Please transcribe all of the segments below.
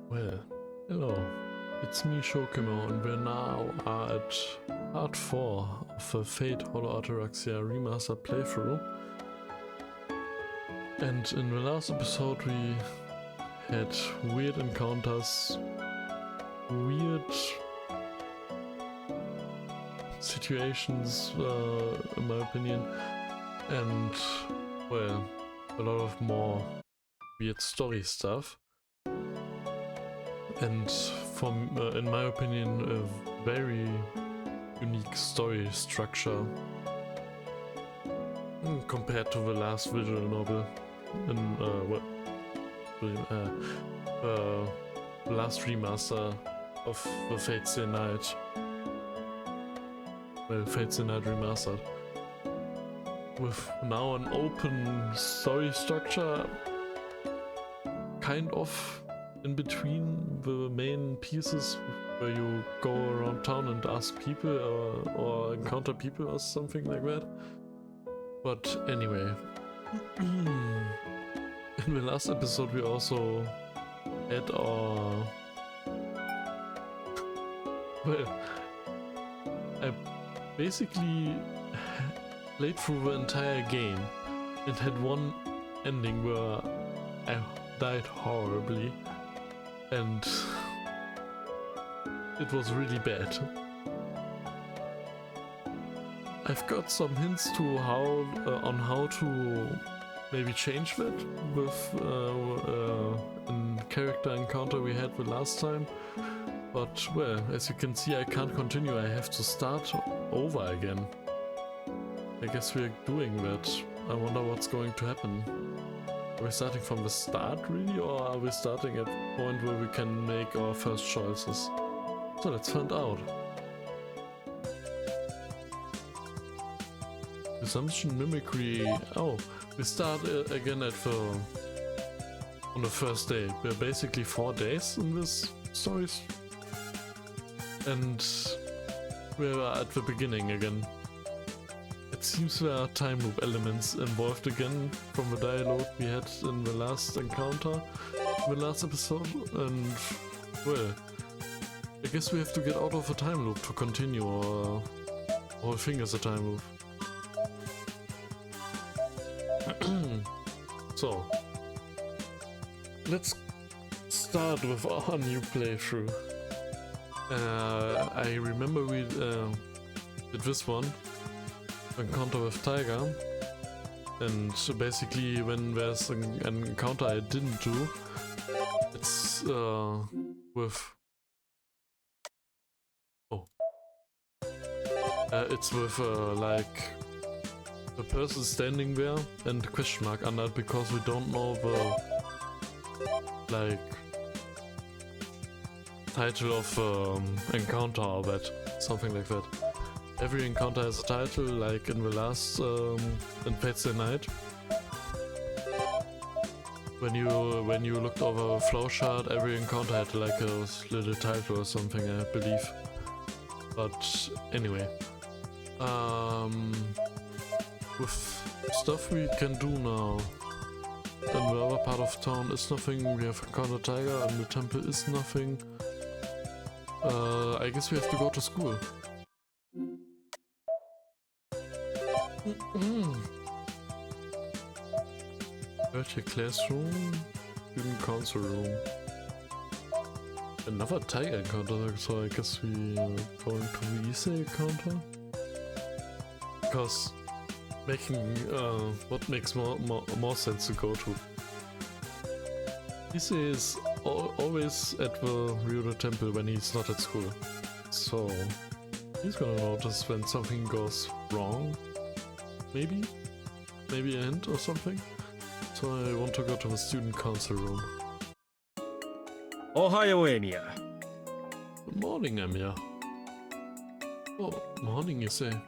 Well, hello, it's me Shokimo, and we're now at part 4 of the Fate Hollow Ataraxia Remastered playthrough. And in the last episode we had weird encounters, weird situations in my opinion, and well, a lot of more weird story stuff. And from, in my opinion, a very unique story structure compared to the last visual novel in the last remaster of the Fate Stay Night. Well, Fate Stay Night Remastered. With now an open story structure, kind of in between the main pieces where you go around town and ask people or encounter people or something like that. But anyway, in the last episode we also had our... well, I basically played through the entire game and had one ending where I died horribly. And it was really bad. I've got some hints to how on how to maybe change that with a character encounter we had the last time. But well, as you can see, I can't continue. I have to start over again. I guess we're doing that. I wonder what's going to happen. Are we starting from the start, really, or are we starting at the point where we can make our first choices? So let's find out. Assumption, mimicry. Oh, we start again on the first day. We're basically 4 days in this stories, and we're at the beginning again. It seems there are time loop elements involved again from the dialogue we had in the last encounter, in the last episode, and well, I guess we have to get out of a time loop to continue, or the whole thing is a time loop. So, let's start with our new playthrough. I remember we did this one. Encounter with Tiger, and basically when there's an encounter I didn't do, it's with like the person standing there and the question mark under it, because we don't know the like title of encounter or that, something like that. Every encounter has a title, like in the last in Fate Stay Night. When you looked over a flowchart, every encounter had like a little title or something, I believe. But anyway, with stuff we can do now. In the other part of town is nothing. We have encountered Tiger, and the temple is nothing. I guess we have to go to school. Virtual classroom, student council room. Another tiger encounter, so I guess we are going to the Issei encounter. Because making what makes more sense to go to. Issei is always at the Ryudo temple when he's not at school, so he's gonna notice when something goes wrong. Maybe a hint or something. So I want to go to the student council room. Ohayo, Emiya. Good morning, Emiya. Oh, morning, Issei.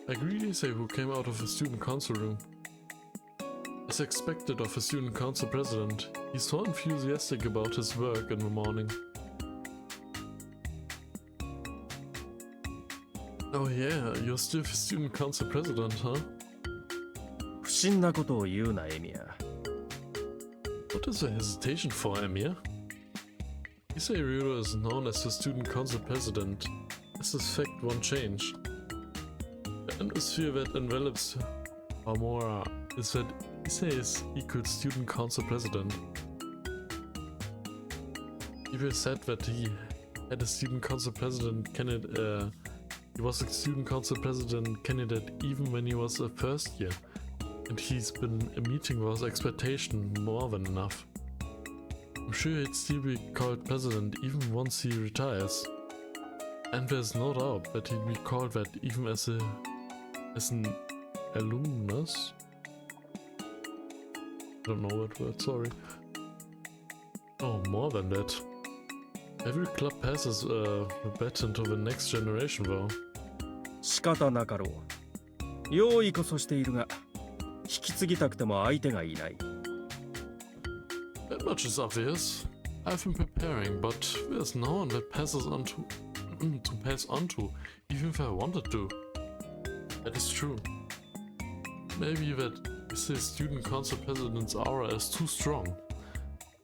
I greet Issei, who came out of the student council room. As expected of a student council president, he's so enthusiastic about his work in the morning. Oh yeah, you're still the student council president, huh? 不審なことを言うな、エミヤ。What is the hesitation for, Emir? Issei Ryudo is known as the student council president, as this fact won't change. The atmosphere that envelops Hamura is that Issei is equal student council president. People said that he had a student council president candidate. He was a student council president candidate even when he was a first year, and he's been a meeting with expectation more than enough. I'm sure he'd still be called president even once he retires, and there's no doubt that he'd be called that even as an alumnus. I don't know that word, sorry. Oh, more than that. Every club passes a bet into the next generation though. 仕方なかろう。用意こそしているが、引き継ぎたくても相手がいない。That much is obvious. I've been preparing, but there's no one that passes on to pass on to, even if I wanted to. That is true. Maybe that is the student council president's aura is too strong.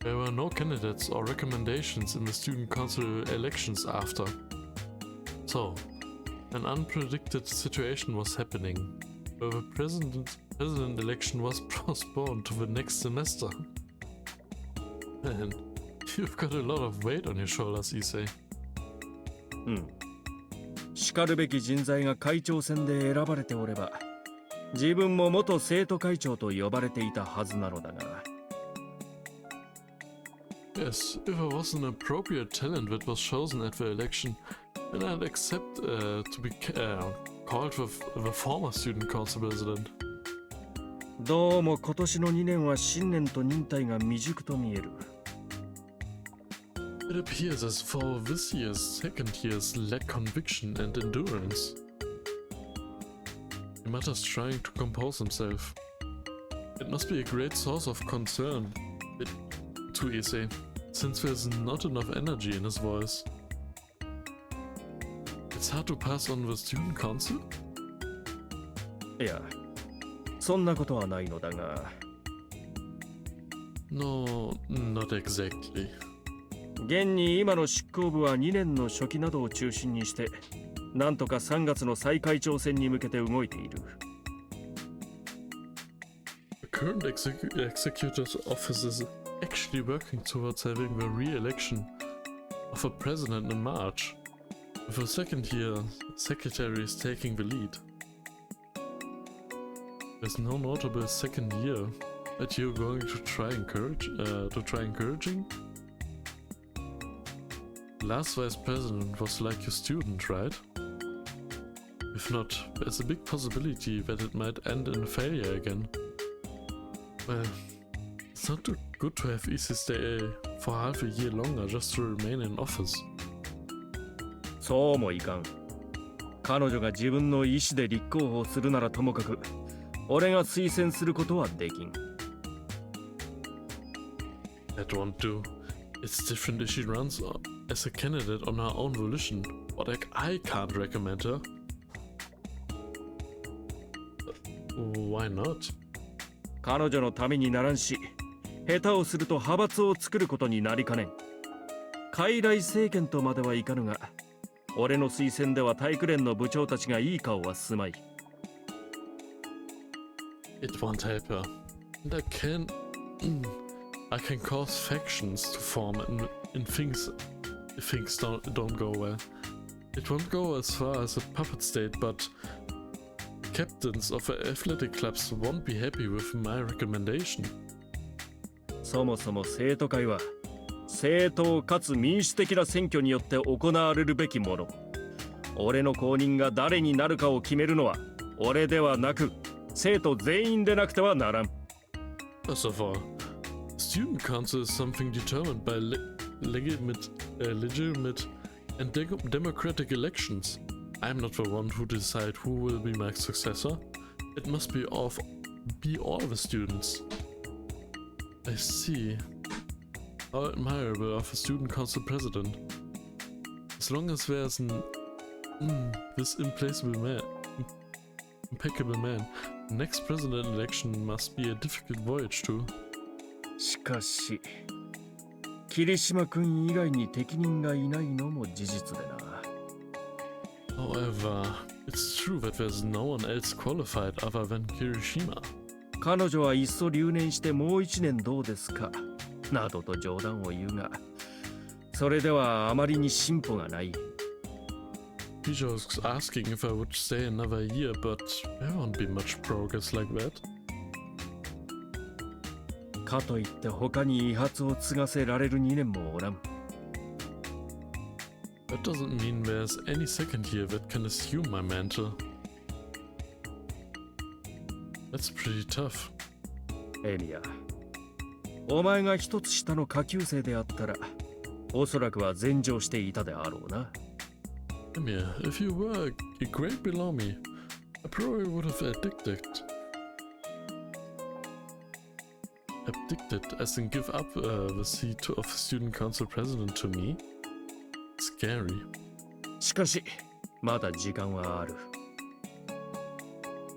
There were no candidates or recommendations in the student council elections after. So, an unpredicted situation was happening, where the president election was postponed to the next semester. Man, you've got a lot of weight on your shoulders, Issei. うん。しかるべき人材が会長選で選ばれておれば、自分も元生徒会長と呼ばれていたはずなのだが。Yes, if I was an appropriate talent that was chosen at the election, then I'd accept to be called the former student council president. どうも今年の2年は新年と忍耐が未熟と見える。It appears as though this year's second years lack conviction and endurance. He mutters, trying to compose himself. It must be a great source of concern to Issei, since there's not enough energy in his voice. It's hard to pass on the student council? いや、そんなことはないのだが。No, not exactly. 現に今の執行部は2年の初期などを中心にして、なんとか3月の再会長選に向けて動いている。The current executor's office is actually working towards having the re-election of a president in March, with the second-year secretary taking the lead. There's no notable second year that you're going to try encouraging? Last vice president was like your student, right? If not, there's a big possibility that it might end in failure again. Well, it's not too good to have Issei stay for half a year longer just to remain in office. そうもいかん。彼女が自分の意思で立候補するならともかく、俺が推薦することはできん。That won't do. It's different if she runs as a candidate on her own volition, but I can't recommend her. Why not? 彼女のためにならんし、下手をすると派閥を作ることになりかねん。傀儡政権とまではいかぬが、俺の推薦では体育連の部長たちがいい顔はすまい。It won't help her. And I can cause factions to form if things don't go well. It won't go as far as a puppet state, but captains of athletic clubs won't be happy with my recommendation. そもそも生徒会は正当かつ民主的な選挙によって行われるべきもの。俺の後任が誰になるかを決めるのは俺ではなく生徒全員でなくてはならん。First of all, student council is something determined by legitimate and democratic elections. I'm not the one who decide who will be my successor. It must be all the students. I see. How admirable of a student council president. As long as there's this implacable man, impeccable man, the next president election must be a difficult voyage too. しかし霧島君以外に適任がいないのも事実でな。 However, it's true that there's no one else qualified other than Kirishima. 彼女はいっそ留年してもう一年どうですかなどと冗談を言うが、それではあまりに進歩がない。 He's just asking if I would stay another year, but there won't be much progress like that. かといって他に遺髪を継がせられる2年もおらん。 That doesn't mean there's any second year that can assume my mantle. That's pretty tough. エミヤ、お前が一つ下の下級生であったら、おそらくは前乗していたであろうな。 Emir, if you were a grade below me, I probably would have abdicted, as in give up the seat of student council president to me? Scary. しかし、まだ時間はある。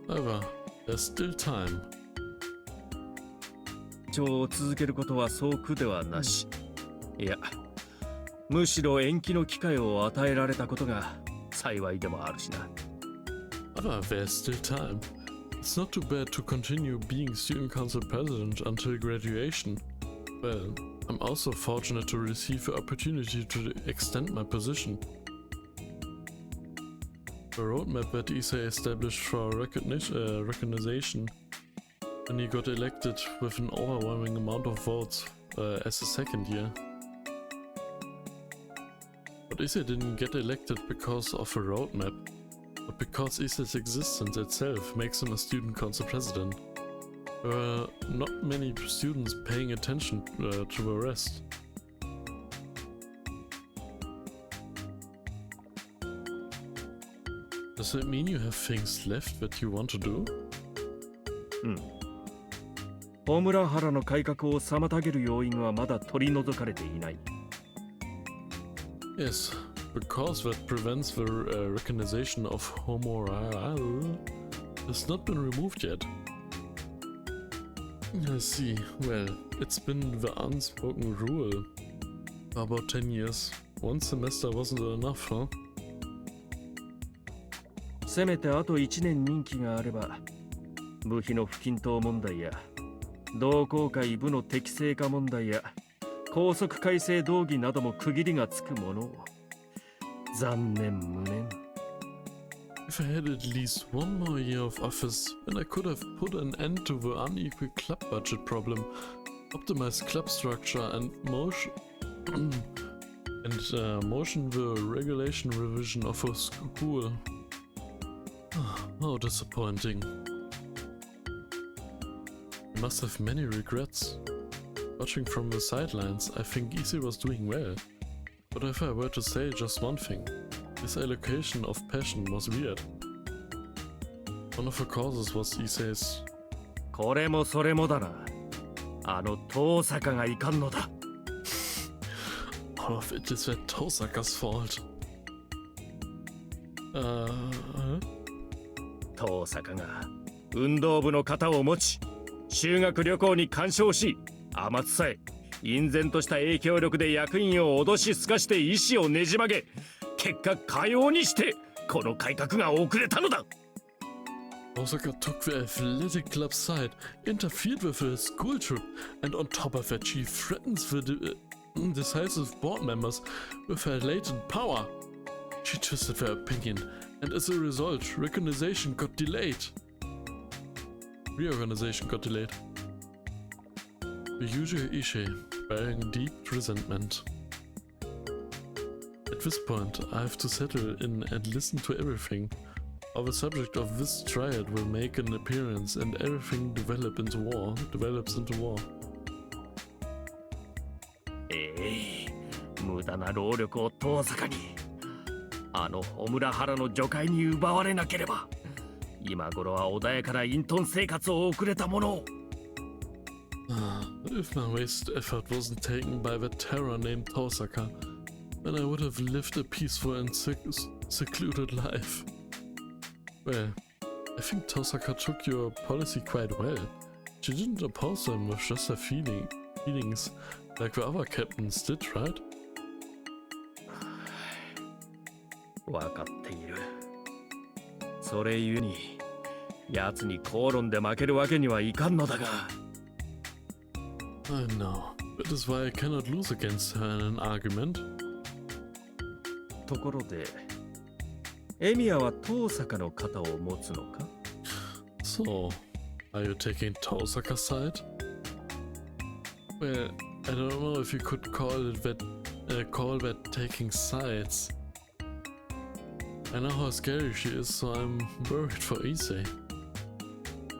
However, there's still time. 長を続けることはそう苦ではなし。いや、むしろ延期の機会を与えられたことが幸いでもあるしな。 However, there's still time. It's not too bad to continue being student council president until graduation. Well, I'm also fortunate to receive the opportunity to extend my position. The roadmap that Issei established for recognition when he got elected with an overwhelming amount of votes as a second year. But Issei didn't get elected because of a roadmap, but because Issei's existence itself makes him a student council president. There were not many students paying attention to the rest. Does it mean you have things left that you want to do? 大村原の改革を妨げる要因はまだ取り除かれていない。 Yes, because that prevents the recognition of homoral has not been removed yet. I see. Well, it's been the unspoken rule for about 10 years. One semester wasn't enough, huh? せめてあと1年任期があれば、部費の不均等問題や同好会部の適正化問題や校則改正動議なども区切りがつくものを。残念無念。 If I had at least one more year of office, then I could have put an end to the unequal club budget problem, optimized club structure, and motion the regulation revision of a school. How disappointing. I must have many regrets. Watching from the sidelines, I think Issei was doing well. But if I were to say just one thing, his allocation of passion was weird. One of the causes was Issei's... これもそれもだな。あの遠坂がいかんのだ。All of it is that Tosaka's fault. 遠坂が運動部の肩を持ち、修学旅行に干渉し、天津さえ隠然とした影響力で役員を脅しすかして意志をねじ曲げ、結果かようにしてこの改革が遅れたのだ。 Osaka took the athletic club's side, interfered with the school trip, and on top of that she threatens the decisive board members with her latent power. She twisted their opinion, and as a result, reorganization got delayed. The usual Issei, bearing deep resentment. At this point, I have to settle in and listen to everything, or the subject of this triad will make an appearance and everything develops into war. 無駄な労力を遠坂に。あの小村原の女会に奪われなければ、今頃は穏やかな隠遁生活を送れたものを。If my wasted effort wasn't taken by the terror named Tosaka, then I would have lived a peaceful and secluded life. Well, I think Tosaka took your policy quite well. She didn't oppose them with just a feeling. feelings like the other captains did, right? わかっている。それゆえに奴に口論で負けるわけにはいかんのだが。I know. That is why I cannot lose against her in an argument. ところで、エミヤは遠坂の肩を持つのか？ So, are you taking Tosaka's side? Well, I don't know if you could call that taking sides. I know how scary she is, so I'm worried for Issei.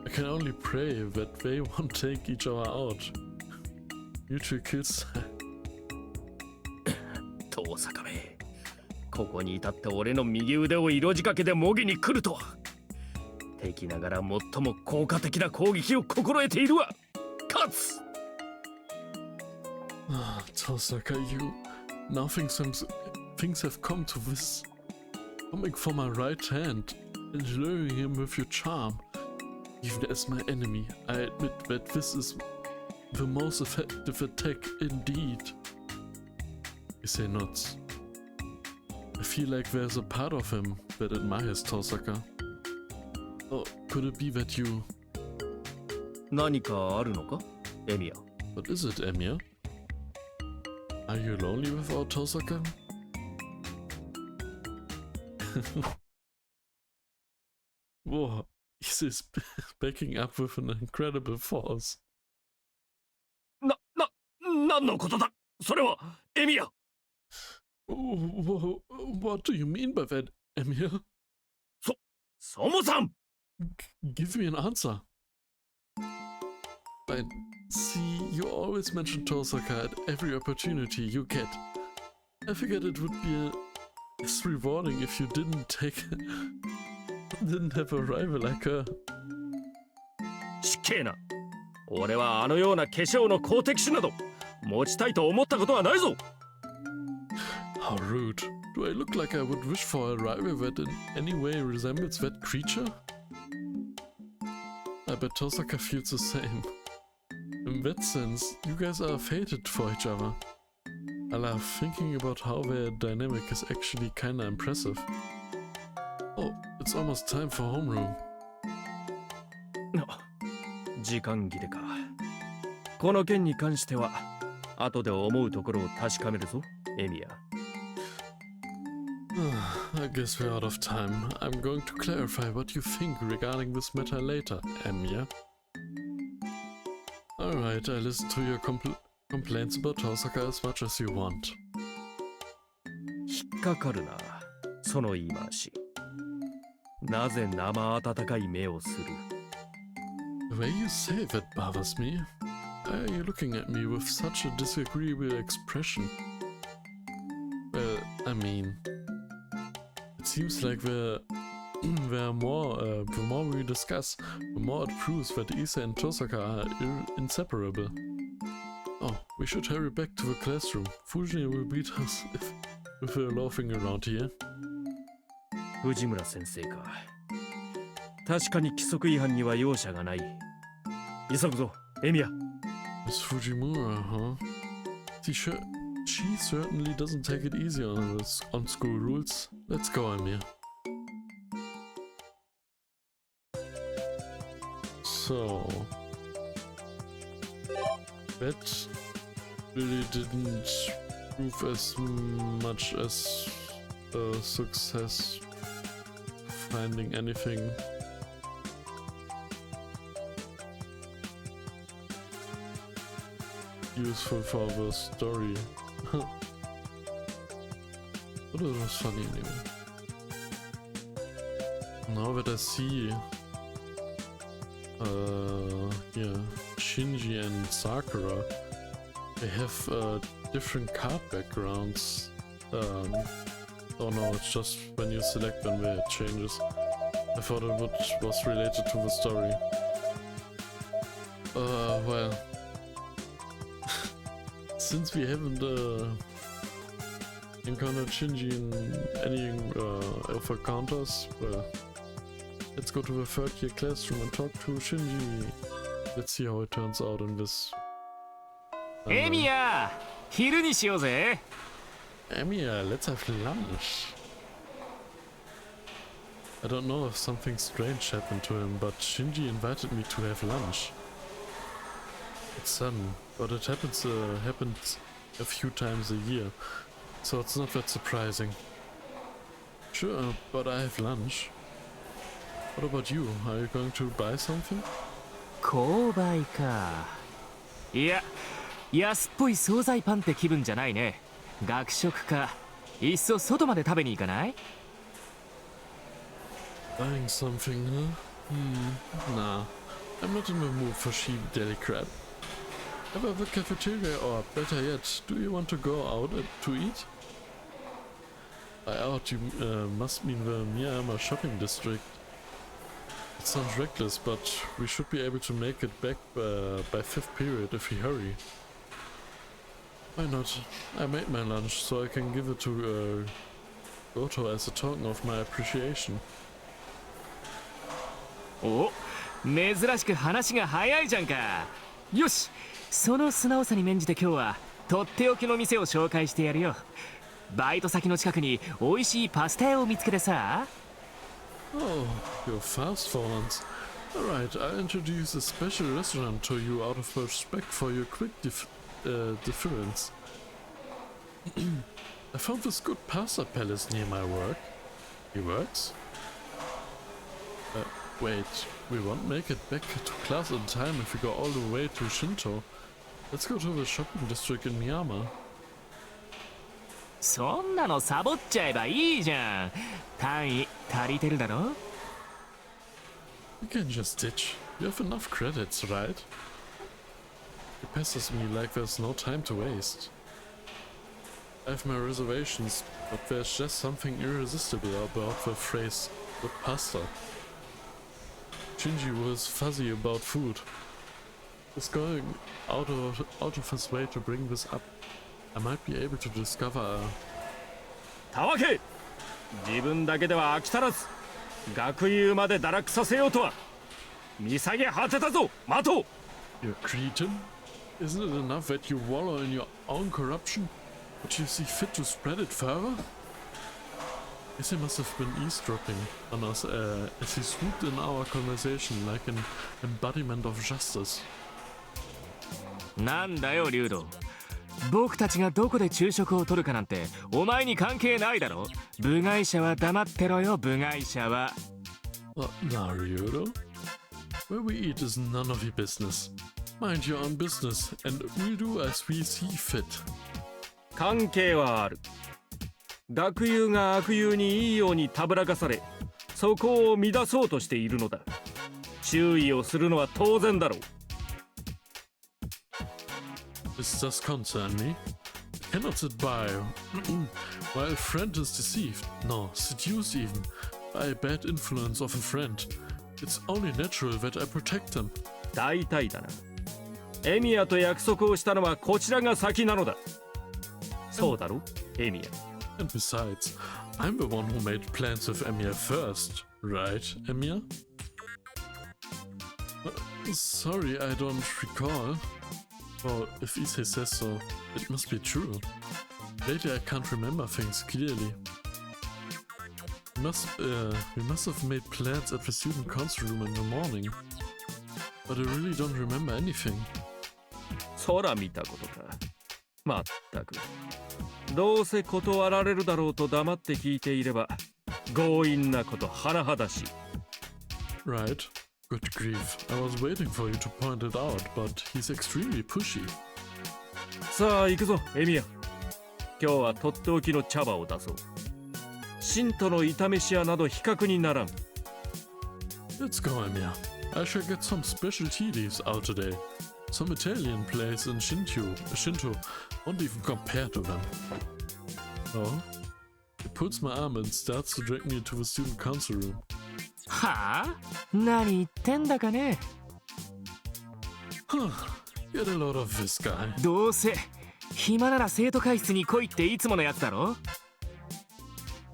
I can only pray that they won't take each other out. Mutual kills. 遠坂め、ここに至って俺の右腕を色仕掛けで模擬に来るとは。敵ながら最も効果的な攻撃を心得ているわ。勝つ。Tosaka, you. Now things have come to this. Coming for my right hand and luring him with your charm. Even as my enemy, I admit that this is the most effective attack indeed. Issei nods. I feel like there's a part of him that admires Tosaka. Oh, could it be that you... 何かあるのか、エミヤ？ What is it, Emiya? Are you lonely without Tosaka? Whoa, Issei's backing up with an incredible force. 何のことだそれは、エミヤ。What do you mean by that, Emiya? ソモさん Give me an answer. Fine. See, you always mention Tosaka at every opportunity you get. I figured it would be as rewarding if you didn't have a rival like her. しっけえな。俺はあのような化粧の好敵手など持ちたいと思ったことはないぞ。How rude. Do I look like I would wish for a rival that in any way resembles that creature? I bet Tosaka feels the same. In that sense, you guys are fated for each other. I love thinking about how their dynamic is actually kinda impressive. Oh, it's almost time for homeroom. 時間切れか。この件に関しては後で思うところを確かめるぞ、エミヤ。I guess we're out of time. I'm going to clarify what you think regarding this matter later, Emiya. Alright, I listen to your complaints about Tosaka as much as you want. 引っかかるな、その言い回し。なぜ生温かい目をする？ The way you say that bothers me. Why are you looking at me with such a disagreeable expression? Well, I mean... It seems like the more we discuss, the more it proves that Issei and Tosaka are inseparable. Oh, we should hurry back to the classroom. Fujin will beat us if we're laughing around here. 藤村先生か。確かに規則違反には容赦がない。急ぐぞ、エミヤ。Miss Fujimura, huh? She certainly doesn't take it easy on school rules. Let's go, Emiya. So... That really didn't prove as much as a success finding anything. Useful for the story. But it was funny anyway. Now that I see yeah, Shinji and Sakura, they have different card backgrounds. Oh no, it's just when you select them where it changes. I thought it was related to the story. Well, since we haven't encountered Shinji in any alpha counters, well, let's go to the third year classroom and talk to Shinji. Let's see how it turns out in this. エミヤ、昼にしようぜ。Emiya, let's have lunch. I don't know if something strange happened to him, but Shinji invited me to have lunch. It's sudden, but it happens a few times a year, so it's not that surprising. Sure, but I have lunch. What about you? Are you going to buy something? 購買か。いや、安っぽい惣菜パンって気分じゃないね。学食か。いっそ外まで食べに行かない？ Buying something, huh? Nah. I'm not in the mood for cheap deli crap. How about the cafeteria, or better yet, do you want to go out to eat? By out, you must mean the Miyama shopping district. It sounds reckless, but we should be able to make it back by 5th period if we hurry. Why not? I made my lunch, so I can give it to Goto as a token of my appreciation. お、珍しく話が早いじゃんか。よし、その素直さに免じて今日はとっておきの店を紹介してやるよ。バイト先の近くに美味しいパスタ屋を見つけてさ。Oh, you're fast for once. Alright, I'll introduce a special restaurant to you out of respect for your quick difference. I found this good pasta palace near my work. He works? Wait, we won't make it back to class in time if we go all the way to Shinto. Let's go to the shopping district in Miyama. そんなのサボっちゃえばいいじゃん。単位足りてるだろ？ You can just ditch. You have enough credits, right? He passes me like there's no time to waste. I have my reservations, but there's just something irresistible about the phrase "good pasta." Shinji was fuzzy about food. He's going out of his way to bring this up. I might be able to discover a... たわけ、自分だけでは飽き足らず、学友まで堕落させようとは見下げ果てたぞ。待とう。 You cretin? Isn't it enough that you wallow in your own corruption, but you see fit to spread it further? Guess he must have been eavesdropping on us as he swooped in our conversation like an embodiment of justice. なんだよリュウド。僕たちがどこで昼食を取るかなんてお前に関係ないだろ。部外者は黙ってろよ、部外者は。Naruto? Where we eat is none of your business. Mind your own business, and we'll do as we see fit. 関係はある。学友が悪友にいいようにたぶらかされ、そこを乱そうとしているのだ。注意をするのは当然だろう。This does concern me. I cannot sit by while a friend is deceived, no, seduced even, by a bad influence of a friend. It's only natural that I protect him. 大体だな。エミヤと約束をしたのはこちらが先なのだ。そうだろ、エミヤ。And besides, I'm the one who made plans with Emiya first, right, Emiya? Sorry, I don't recall. Well, if Issei says so, it must be true. Lately I can't remember things clearly. We must have made plans at the student council room in the morning. But I really don't remember anything. 空見たことか。まったく。どうせ断られるだろうと黙って聞いていれば強引なこと甚だしい。Right. Good grief. I was waiting for you to point it out, but he's extremely pushy. さあ行くぞ、エミヤ。今日はとっておきの茶葉を出そう。信徒の炒飯屋など比較にならん。Let's go, Emiya. I shall get some special tea leaves out today. Some Italian place in Shinto won't even compare to them. Oh? He pulls my arm and starts to drag me to the student council room. はあ？何言ってんだかね。Get a load of this guy. どうせ暇なら生徒会室に来いっていつものやつだろ。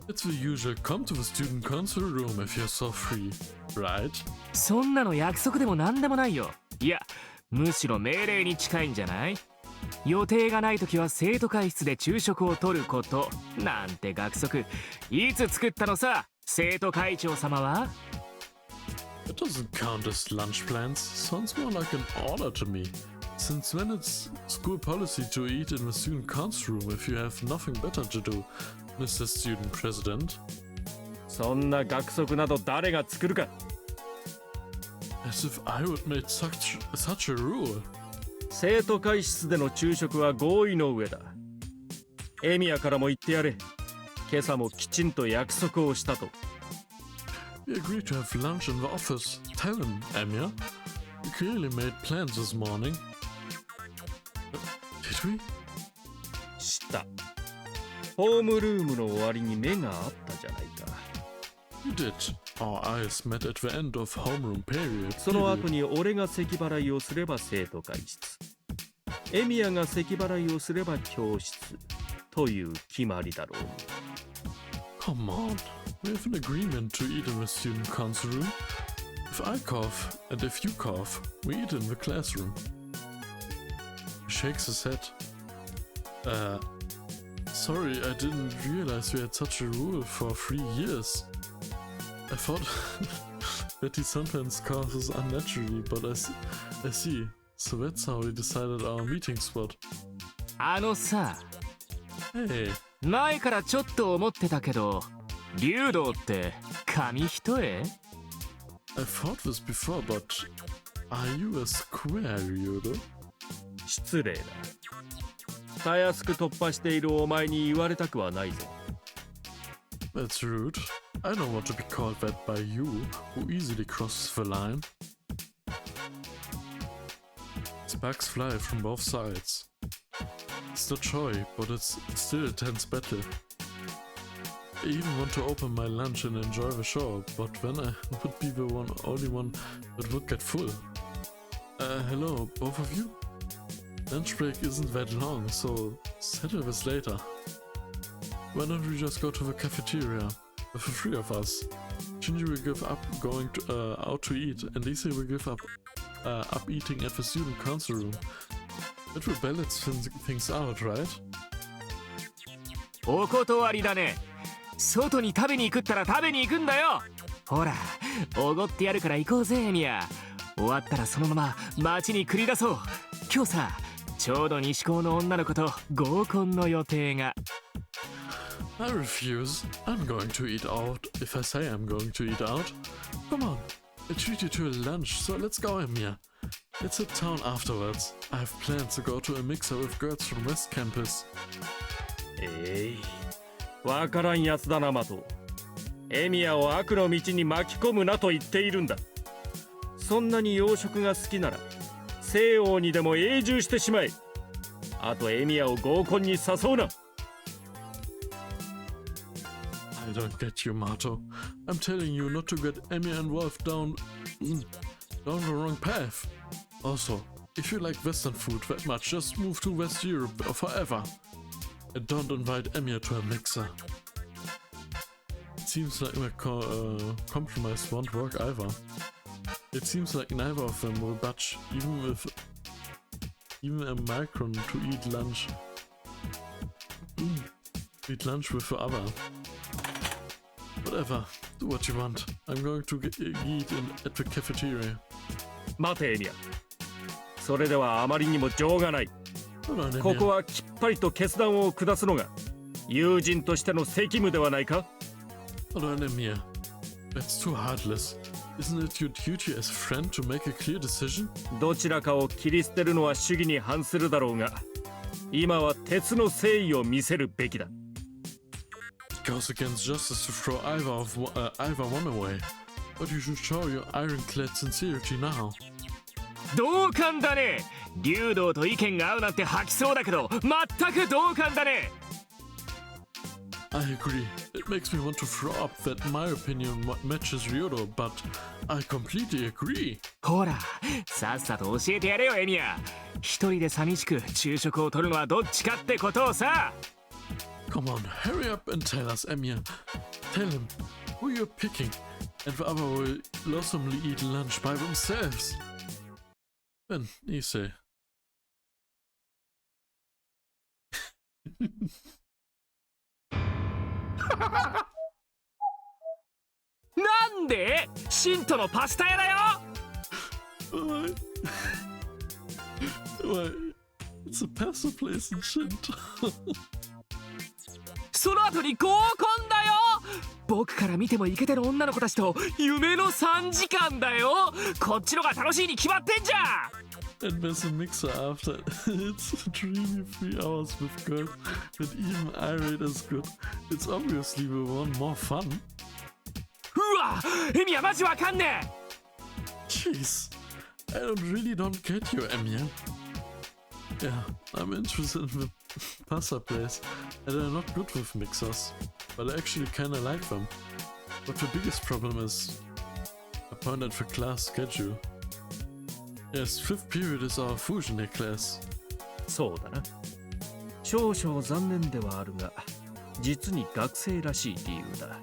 It's the usual come to the student council room if you're so free, right? そんなの約束でもなんでもないよ。いや、むしろ命令に近いんじゃない？予定がないときは生徒会室で昼食をとることなんて学則いつ作ったのさ生徒会長様は。 It doesn't count as lunch plans. Sounds more like an order to me. Since when it's school policy to eat in the student council room if you have nothing better to do, Mr. Student President? そんな学則など誰が作るか。 As if I would make such a rule. 生徒会室での昼食は合意の上だ。エミヤからも言ってやれ。今朝もきちんと約束をしたと。We agreed to have lunch in the office. Tell him, Anya. We clearly made plans this morning. Did we? した。ホームルームの終わりに目があったじゃないか。You did. Our eyes met at the end of homeroom period. その後に俺が咳払いをすれば生徒会室。エミヤが咳払いをすれば教室。という決まりだろう。Come on. We have an agreement to eat in the student council room. If I cough and if you cough, we eat in the classroom. He shakes his head. Sorry, I didn't realize we had such a rule for 3 years. I thought that he sometimes coughs unnaturally, but I see. So that's how we decided our meeting spot. あのさ Hey, 前からちょっと思ってたけど竜道って紙一重 I thought this before, but are you a square, Yodo? 失礼だ。たやすく突破しているお前に言われたくはないぞ。That's rude. I don't want to be called that by you, who easily crosses the line. Sparks fly from both sides. It's not joy, but it's still a tense battle. I even want to open my lunch and enjoy the show, but then I would be the only one that would get full. Hello, both of you? Lunch break isn't that long, so settle this later. Why don't we just go to the cafeteria? With the three of us. Shinji will give up going out to eat, and Lisa will give up eating at the student council room. That will balance things out, right? お断りだね。外に食べに行くったら食べに行くんだよ。ほらおごってやるから行こうぜエミヤ。終わったらそのまま街に繰り出そう。今日さちょうど西高の女の子と合コンの予定が。I refuse. I'm going to eat out if I say I'm going to eat out. Come on, I treat you to a lunch, so let's go, Emiya. Let's hit town afterwards. I have plans to go to a mixer with girls from West Campus. わからんやつだなマト。エミヤを悪の道に巻き込むなと言っているんだ。そんなに洋食が好きなら西欧にでも永住してしまえ。あとエミヤを合コンに誘うな。I don't get you, Mato. I'm telling you not to get Emiya involved down the wrong path. Also, if you like Western food that much, just move to West Europe forever. And don't invite Emiya to a mixer. It seems like my compromise won't work either. It seems like neither of them will budge, even a micron to eat lunch. Eat lunch with the other. Whatever, do what you want. I'm going to eat at the cafeteria. 待てエミヤ。それではあまりにも情がない。Hold on, Emiya. ここはきっぱりと決断を下すのが友人としての責務ではないか。 Hold on, Emiya. That's too heartless. Isn't it your duty as a friend to make a clear decision? どちらかを切り捨てるのは主義に反するだろうが、今は鉄の誠意を見せるべきだ。It goes against justice to throw either one away. But you should show your ironclad sincerity now. 同感だね。竜道と意見が合うなんて吐きそうだけど全く同感だね。I agree. It makes me want to throw up that my opinion matches Ryodo, but I completely agree. ほらさっさと教えてやれよエミヤ。一人で寂しく昼食をとるのはどっちかってことをさ。Come on, hurry up and tell us, Emiya. Tell him who you're picking, and the other will loathsomely eat lunch by themselves. Then, Issei. なんでシントのパスタ屋だよ。 Why? Why? It's a pasta place in Shinto. その後に合コンだよ。僕から見てもイケてる女の子たちと夢の3時間だよ。こっちのが楽しいに決まってんじゃん。 And there's a mixer after. It's a dreamy 3 hours with girls that even I rate as good. It's obviously the one more fun. うわ、エミはマジわかんねえ。 Jeez, I really don't get you, Emiya. Yeah, I'm interested in the pasta place, and I'm not good with mixers, but I actually kinda like them. But the biggest problem is a point at the class schedule. Yes, 5th period is our fusion class. そうだな。少々残念ではあるが、実に学生らしい理由だ。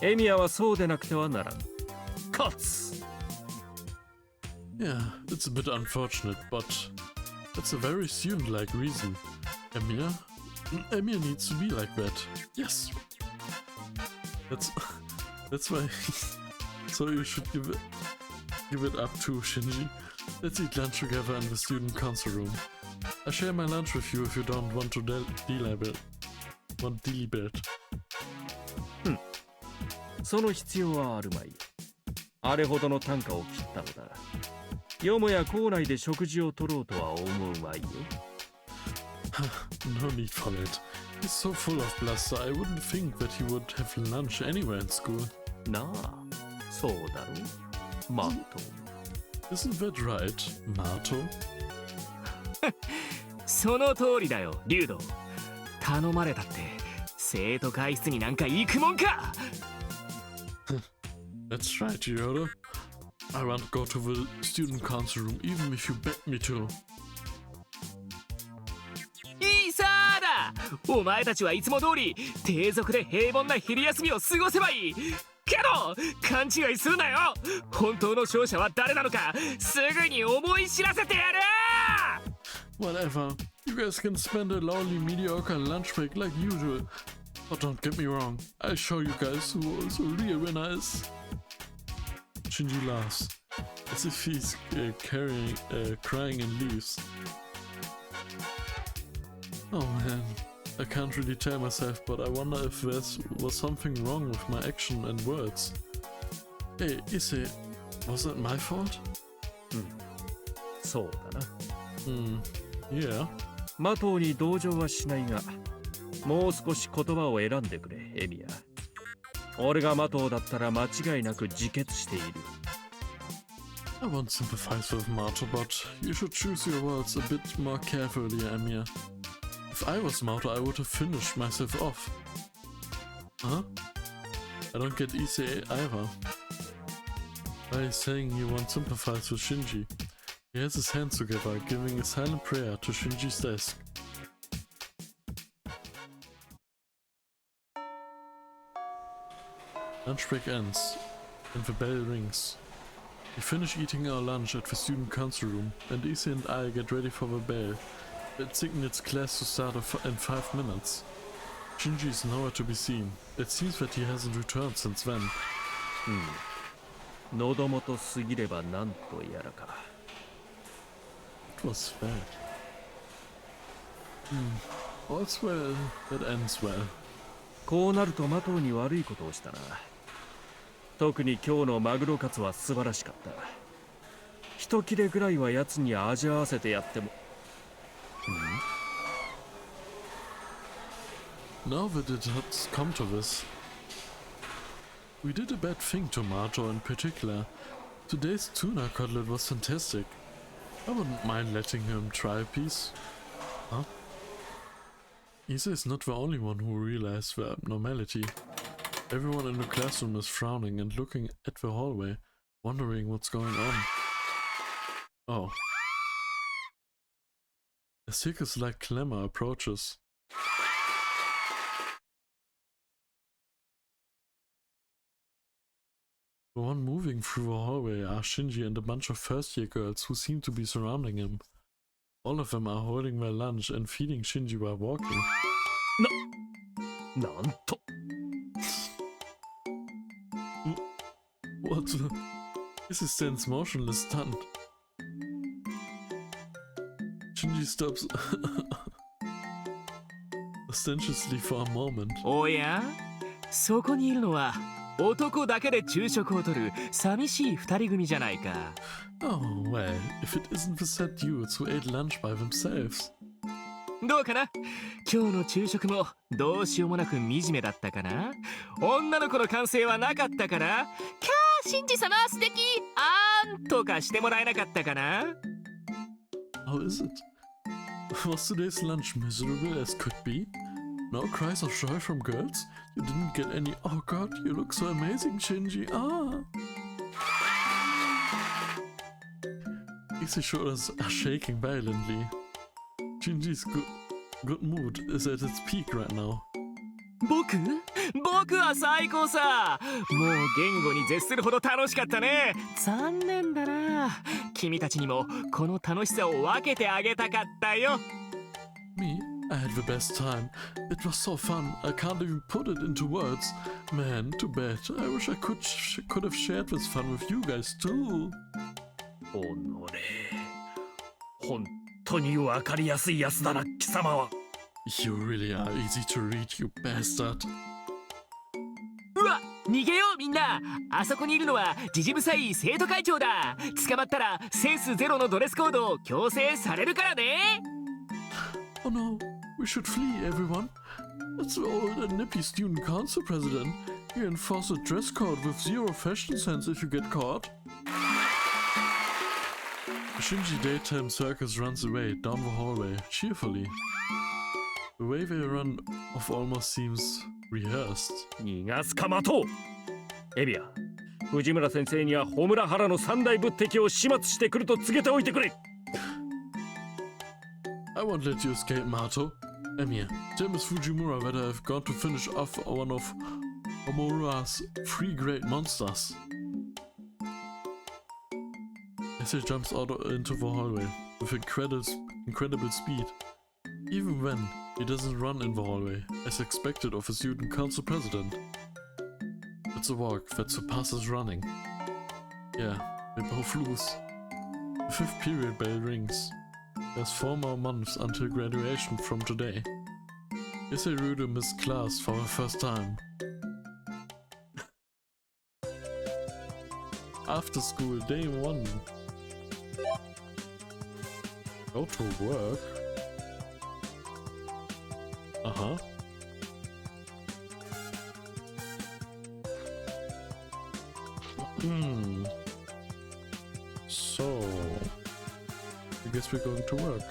エミヤはそうでなくてはならん。カツ Yeah, it's a bit unfortunate, but that's a very student-like reason. Emiya needs to be like that. Yes. That's why. So you should give it up to Shinji. Let's eat lunch together in the student council room. I share my lunch with you if you don't want to deliberate. その必要はあるまい。あれほどの単価を切ったのだ。よもや校内で食事を取ろうとは思うまいよ。No need for that. He's so full of bluster, I wouldn't think that he would have lunch anywhere in school. なあ、そうだろう、マート。Isn't that right, Mato? その通りだよ、リュウド。頼まれたって生徒会室になんか行くもんか。 That's right, Yoda. I want to go to the student council room even if you beg me to. いいさーだ。お前たちはいつも通り低俗で平凡な昼休みを過ごせばいい。けど勘違いするなよ。本当の勝者は誰なのかすぐに思い知らせてやる。 Whatever. You guys can spend a lonely, mediocre lunch break like usual. But don't get me wrong, I'll show you guys who the real winner is. Shinji laughs, as if he's crying and leaves. Oh man, I can't really tell myself, but I wonder if there was something wrong with my action and words. Hey, Issei, was that my fault? そうだな。Yeah. マトに同情はしないが、もう少し言葉を選んでくれ、エミヤ。俺がマトだったら間違いなく自決している。I won't sympathize with Mato, but you should choose your words a bit more carefully, Emiya. If I was Mato, I would have finished myself off. Huh? I don't get Issei either. Why is saying you won't sympathize with Shinji? He has his hands together, giving a silent prayer to Shinji's desk. Lunch break ends, and the bell rings. We finish eating our lunch at the student council room, and Issei and I get ready for the bell. It's Ignat's class to start in 5 minutes. Shinji is nowhere to be seen. It seems that he hasn't returned since then. 喉元過ぎればなんとやらか。It was bad. All's well that ends well. こうなるとマトに悪いことをしたな。特に今日のマグロカツは素晴らしかった。一切れぐらいは奴に味合わせてやっても。Now that it has come to this, we did a bad thing to Mato in particular. Today's tuna cutlet was fantastic. I wouldn't mind letting him try a piece. Huh? Issei is not the only one who realized the abnormality. Everyone in the classroom is frowning and looking at the hallway, wondering what's going on. Oh. A circus-like clamor approaches. The one moving through the hallway are Shinji and a bunch of first-year girls who seem to be surrounding him. All of them are holding their lunch and feeding Shinji while walking. なんと What the? This is stands motionless, stunned. Shinji stops ostentiously for a moment. おや、そこにいるのは男だけで昼食をとる寂しい二人組じゃないか。Oh, well, if it isn't the sad dudes who ate lunch by themselves. どうかな、今日の昼食もどうしようもなく惨めだったかな。女の子の歓声はなかったから、キャー、シンジ様素敵、あーんとかしてもらえなかったかな。 How is it? Was today's lunch miserable as could be? No cries of joy from girls? You didn't get any, oh god, you look so amazing, Shinji, ah! His shoulders are shaking violently. Shinji's good mood is at its peak right now. 僕は最高さ。もう言語に絶するほど楽しかったね。残念だな。君たちにもこの楽しさを分けてあげたかったよ。 Me? I had the best time. It was so fun, I can't even put it into words. Man, too bad. I wish I could have shared this fun with you guys too. おのれ、本当に分かりやすいやつだな、貴様は。 You really are easy to read, you bastard. うわ、逃げようみんな。あそこにいるのはジジブサイ生徒会長だ。捕まったらセンスゼロのドレスコードを強制されるからね。 Oh no, we should flee, everyone. That's the old and nippy student council president. He enforced a dress code with zero fashion sense if you get caught. The Shinji daytime circus runs away down the hallway, cheerfully. The way they run off almost seems rehearsed. 逃がすか待とう。エビア、藤村先生にはホムラハラの三大物敵を始末してくると告げておいてくれ。 I won't let you escape, Mato. Emir, tell Miss Fujimura that I've gone to finish off one of Omura's 3 great monsters. As he jumps out into the hallway with incredible speed. Even when he doesn't run in the hallway, as expected of a student council president. It's a walk that surpasses running. Yeah, they both lose. The 5th period bell rings. There's 4 more months until graduation from today. Iserudo missed class for the first time. After school, day 1. Go to work? Uh-huh. So... I guess we're going to work.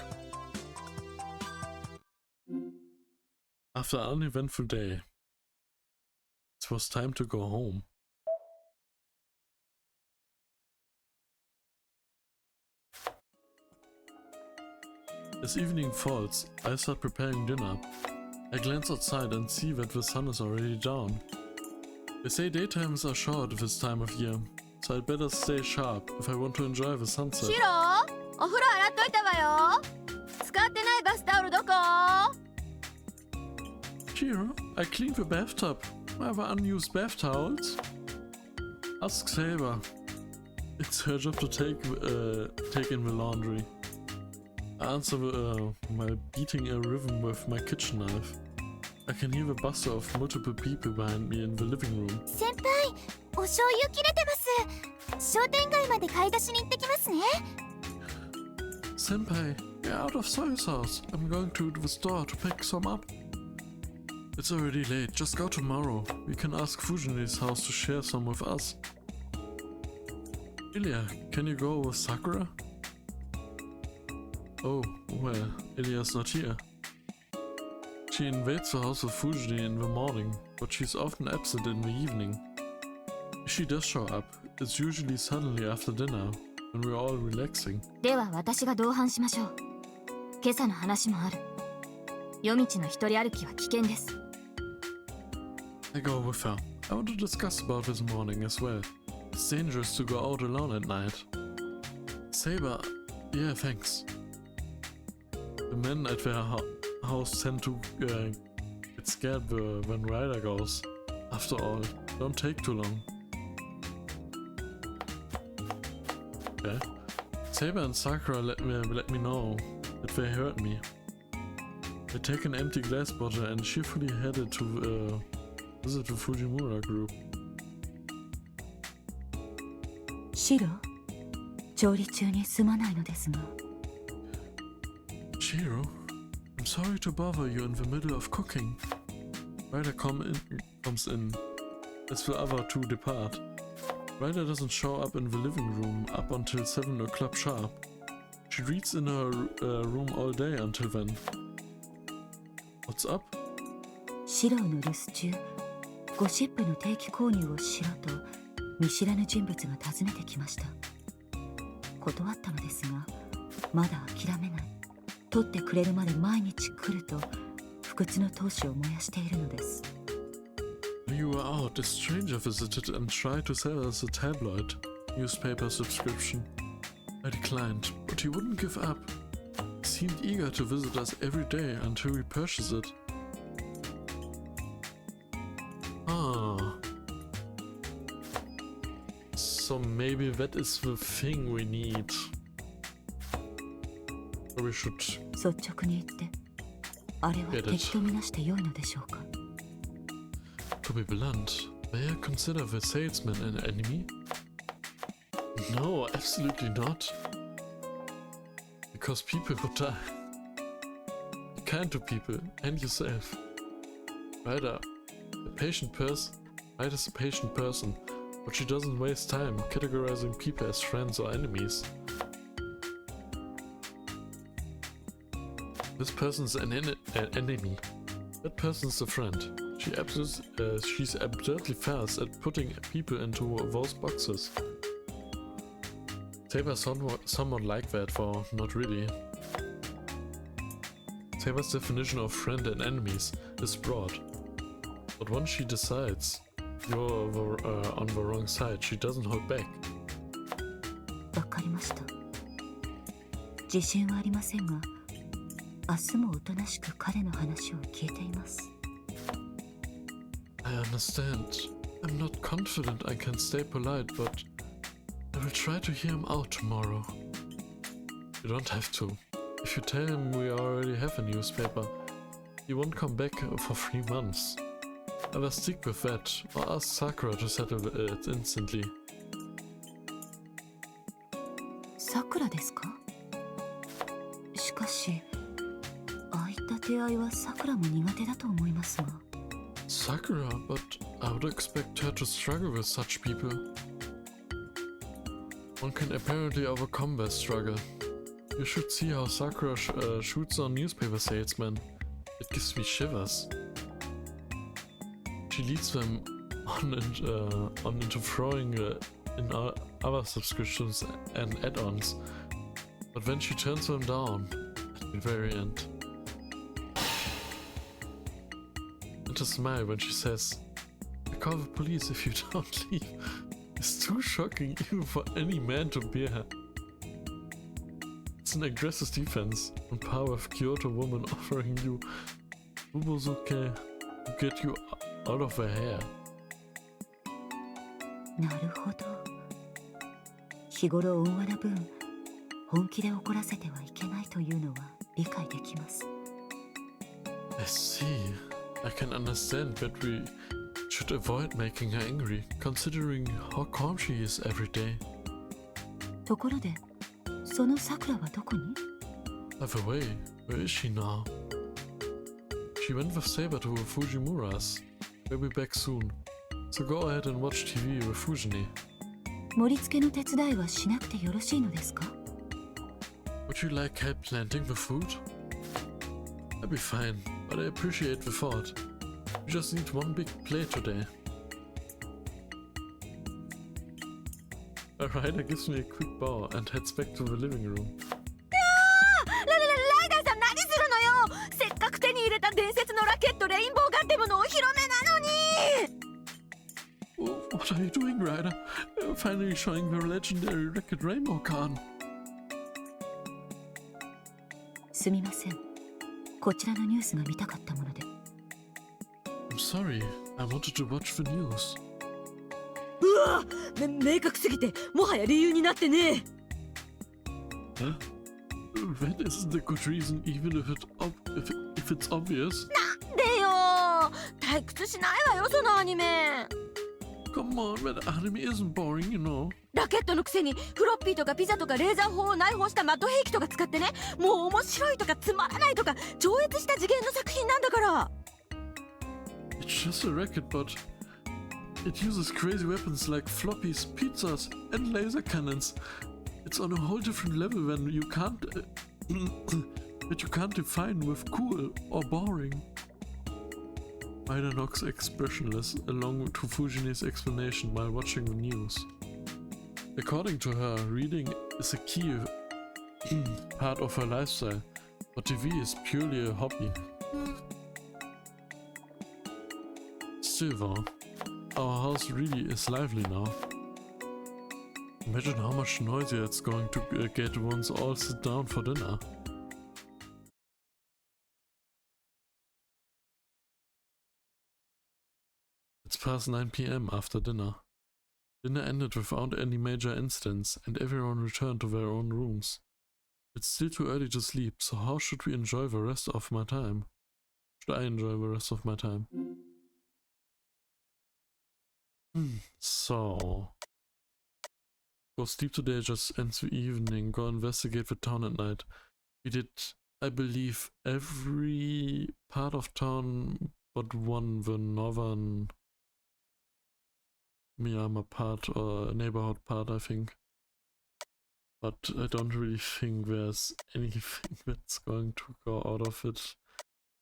After an uneventful day, it was time to go home. As evening falls, I start preparing dinner. I glance outside and see that the sun is already down. They say daytimes are short this time of year, so I'd better stay sharp if I want to enjoy the sunset. シロ、お風呂洗っといたわよ。使ってないバスタオルどこ？ Shiro, I cleaned the bathtub. I have unused bath towels. Ask Saber. It's her job to take in the laundry. I answer while beating a rhythm with my kitchen knife. I can hear the bustle of multiple people behind me in the living room. 先輩、お醤油切れてます。商店街まで買い出しに行ってきますね。 Senpai, we're out of soy sauce. I'm going to the store to pick some up. It's already late. Just go tomorrow. We can ask Fujini's house to share some with us. Ilya, can you go with Sakura? Oh, well, Ilya's not here. She invades the house of Fujini in the morning, but she's often absent in the evening. If she does show up, it's usually suddenly after dinner, when we're all relaxing. では私が同伴しましょう。今朝の話もある。夜道の一人歩きは危険です。 I go with her. I want to discuss about this morning as well. It's dangerous to go out alone at night. Saber, yeah, thanks. men at their house tend to get scared when Ryder goes. After all, don't take too long. Okay. Saber and Sakura let me know that they heard me. They take an empty glass bottle and cheerfully headed to visit the Fujimura group. シロ、調理中にすまないのですが。Shiro, I'm sorry to bother you in the middle of cooking. Ryder comes in as the other two depart. Ryder doesn't show up in the living room up until 7 o'clock sharp. She reads in her room all day until then. What's up? シロの留守中、ゴシップの定期購入をしろと見知らぬ人物が訪ねてきました。断ったのですが、まだ諦めない。取ってくれるまで毎日来ると不屈の闘志を燃やしているのです。While you were out, a stranger visited and tried to sell us a tabloid newspaper subscription. I declined, but he wouldn't give up. He seemed eager to visit us every day until we purchased it. Ah. So maybe that is the thing we need. Or we should 率直に言って、あれは敵とみなして良いのでしょうか。To be blunt, may I consider the salesman an enemy? No, absolutely not. Because people would die. Be kind to people and yourself. Ryder's a patient person, but she doesn't waste time categorizing people as friends or enemies. This person's an enemy. That person's a friend. She's absurdly fast at putting people into those boxes. Saber's somewhat like that, for not really. Saber's definition of friend and enemies is broad. But once she decides you're on the wrong side, she doesn't hold back. わかりました。自信はありませんが、明日もおとなしく彼の話を聞いています。I understand. I'm not confident I can stay polite, but I will try to hear him out tomorrow. You don't have to. If you tell him we already have a newspaper, he won't come back for 3 months. Either stick with that, or ask Sakura to settle it instantly. さくらですか？しかし、ああいった出会いはさくらも苦手だと思いますが。Sakura, but I would expect her to struggle with such people. One can apparently overcome their struggle. You should see how Sakura shoots on newspaper salesmen. It gives me shivers. She leads them on into throwing in other subscriptions and add-ons, but then she turns them down at the very end. And to smile when she says, "I call the police if you don't leave," is too shocking even for any man to bear. It's an aggressive defense on par with Kyoto woman offering you Ubozuke to get you out of her hair. なるほど。日頃温和な分、本気で怒らせてはいけないというのは理解できます。I see. I can understand that we should avoid making her angry, considering how calm she is every day. ところで、そのさくらはどこに？ By the way, where is she now? She went with Saber to Fujimura's. We'll be back soon. So go ahead and watch TV with Fujini. 盛り付けの手伝いはしなくてよろしいのですか？ Would you like help planting the food? I'll be fine, but I appreciate the thought. We just need one big plate today. A rider gives me a quick bow and heads back to the living room. ライダーさん何するのよ！せっかく手に入れた伝説のラケットレインボーガンデムのお披露目なのに！ Oh, what are you doing, Ryder? Finally showing the legendary Racket Rainbow card. すみません。こちらのニュースが見たかったもので。 I'm sorry, I wanted to watch the news. うわ、明確すぎてもはや理由になってねえ。 Huh? That isn't a good reason, even if it's obvious. でよ、退屈しないわよそのアニメ。 Come on, that anime isn't boring, you know. ラケットのくせにフロッピーとかピザとかレーザー砲を内包したマット兵器とか使ってね、もう面白いとかつまらないとか超越した次元の作品なんだから。 It's just a racket, but it uses crazy weapons like floppies, pizzas, and laser cannons. It's on a whole different level when you can't that you can't define with cool or boring. Ida knocks expressionless along to Fujine's explanation while watching the news. According to her, reading is a key part of her lifestyle, but TV is purely a hobby. Still though, our house really is lively now. Imagine how much noisier it's going to get once all sit down for dinner. It's past 9 p.m. after dinner. Dinner ended without any major incidents, and everyone returned to their own rooms. It's still too early to sleep, so how should we enjoy the rest of my time? Should I enjoy the rest of my time? So... Go sleep today, just ends the evening, go investigate the town at night. We did, I believe, every part of town but one, the northern Miyama part or neighborhood part, I think. But I don't really think there's anything that's going to go out of it.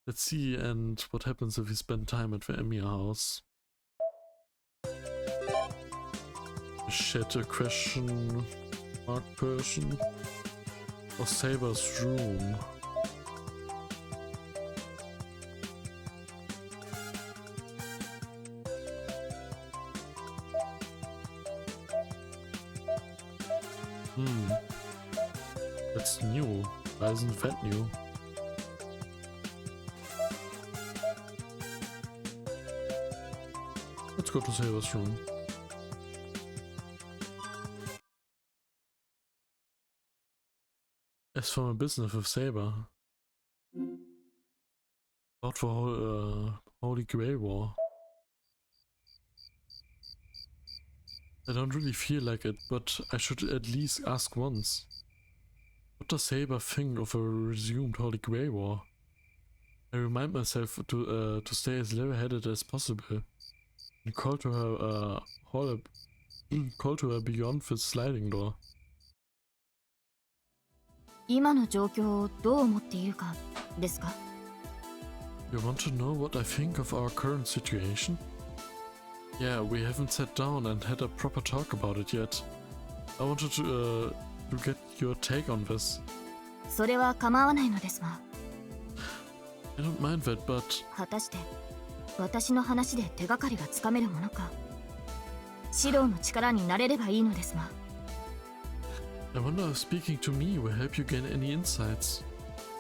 Let's see, and what happens if we spend time at the Emiya house. Chat a question mark person or Saber's room. That's new. Why isn't that new? Let's go to Saber's room. As for my business with Saber, about the Holy Grail War. I don't really feel like it, but I should at least ask once. What does Saber think of a resumed Holy Grail War? I remind myself to stay as level-headed as possible and call to her call to her beyond the sliding door. 今の状況をどう思っているかですか？ You want to know what I think of our current situation? Yeah, we haven't sat down and had a proper talk about it yet. I wanted to get your take on this. それは構わないのですが。 I don't mind that, but... 果たして私の話で手がかりがつかめるものか。指導の力になれればいいのですが。 I wonder if speaking to me will help you gain any insights.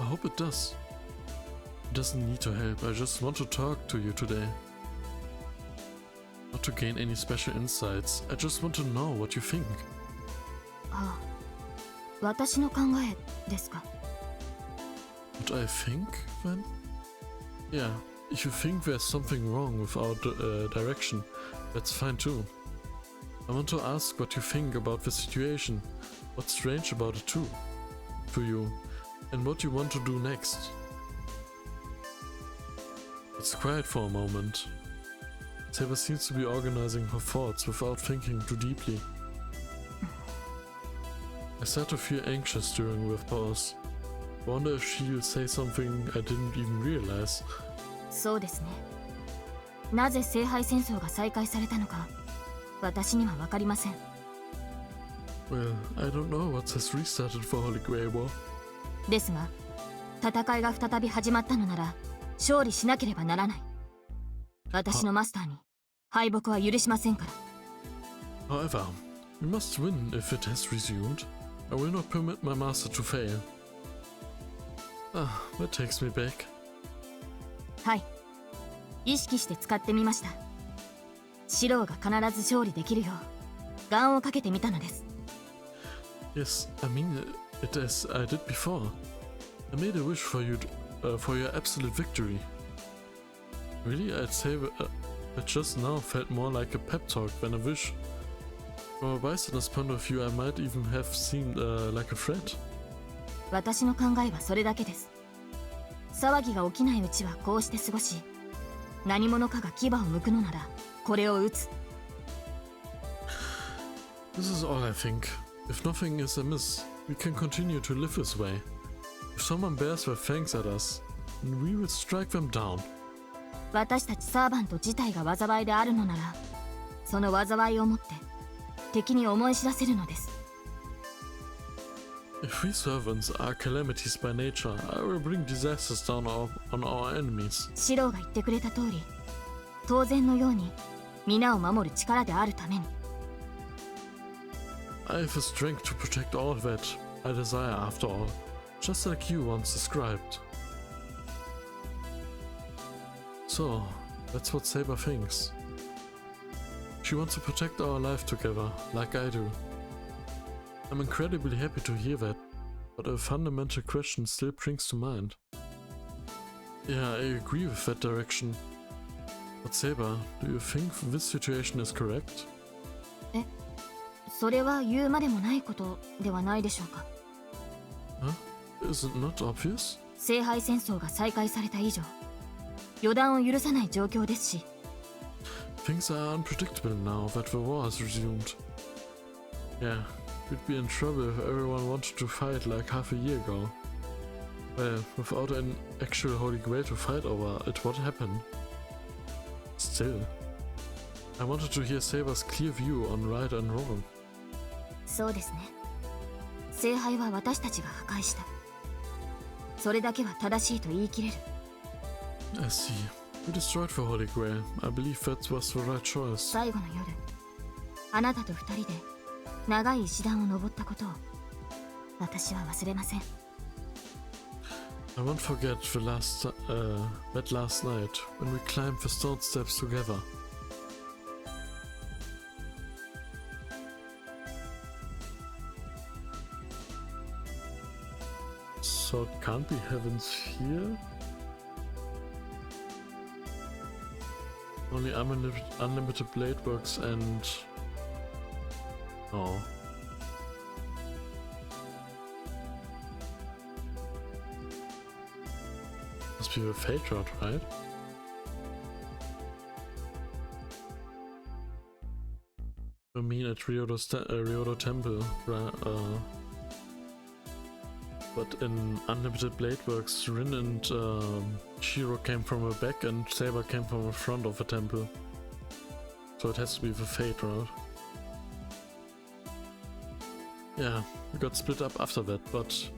I hope it does. It doesn't need to help, I just want to talk to you today. Not to gain any special insights, I just want to know what you think. ああ、私の考えですか。 What I think, then? Yeah, if you think there's something wrong with our direction, that's fine too. I want to ask what you think about the situation. What's strange about it too, to you, and what you want to do next. It's quiet for a moment. Saber seems to be organizing her thoughts without thinking too deeply. I start to feel anxious during the pause. I wonder if she'll say something I didn't even realize. そうですね。なぜ聖杯戦争が再開されたのか、私には分かりません。 Well, I don't know what has restarted for Holy Grail War. ですが、戦いが再び始まったのなら、勝利しなければならない。私のマスターに敗北は許しませんから。However, we must win if it has resumed. I will not permit my master to fail. Ah, that takes me back. はい、意識して使ってみました。シローが必ず勝利できるよう願をかけてみたのです。 Yes, I mean it as I did before. I made a wish for you, for your absolute victory. Really, I'd say that just now felt more like a pep talk than a wish. From a bystander's point of view, I might even have seemed like a threat. 私の考えはそれだけです。騒ぎが起きないうちはこうして過ごし、何者かが牙を剥くのならこれを撃つ。 This is all I think. If nothing is amiss, we can continue to live this way. If someone bears their fangs at us, then we will strike them down. 私たちサーバント自体が災いであるのなら、その災いをもって敵に思い知らせるのです。 If we servants are calamities by nature, I will bring disasters down on our enemies. シローが言ってくれた通り、当然のように皆を守る力であるために。 I have the strength to protect all that I desire after all, just like you once described. So, that's what Saber thinks. She wants to protect our life together, like I do. I'm incredibly happy to hear that, but a fundamental question still brings to mind. Yeah, I agree with that direction. But Saber, do you think this situation is correct? それは言うまでもないことではないでしょうか。 Huh? Is it not obvious? 聖杯戦争が再開された以上、予断を許さない状況ですし。 Things are unpredictable now that the war has resumed. Yeah, we'd be in trouble if everyone wanted to fight like half a year ago. Well, without an actual Holy Grail to fight over, it would happen. Still, I wanted to hear Saber's clear view on right and wrong. そうですね。聖杯は私たちが破壊した。それだけは正しいと言い切れる。 I see. We destroyed the Holy Grail. I believe that was the right choice. 最後の夜、あなたと二人で長い石段を登ったことを私は忘れません。 I won't forget that last night when we climbed the stone steps together. So it can't be heavens here? Only unlimited blade works and... Oh. Must be the Fate Rod, right? I mean at Ryodo Temple, but in Unlimited Blade Works, Rin and Shiro came from the back and Saber came from the front of the temple. So it has to be the Fate Rod. Yeah, we got split up after that, but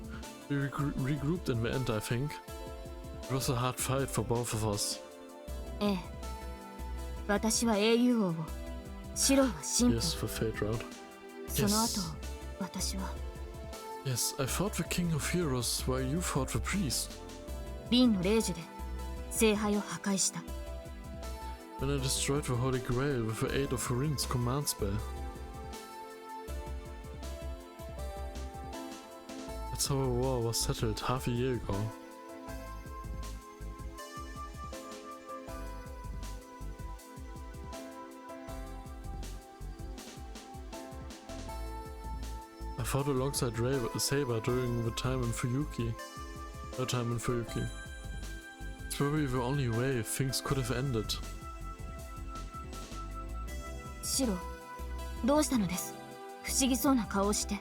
we regrouped in the end, I think. It was a hard fight for both of us. ええ。私は英雄王を、シロは神父。 Yes, the Fate Rod. その後、私は Yes, I fought the King of Heroes while you fought the Priest. 凛の霊樹で聖杯を破壊した。 When I destroyed the Holy Grail with the aid of Rin's command spell. That's how a war was settled half a year ago. I fought alongside Saber during the time in Fuyuki. It's probably the only way things could have ended. シロ、どうしたのです？不思議そうな顔をして。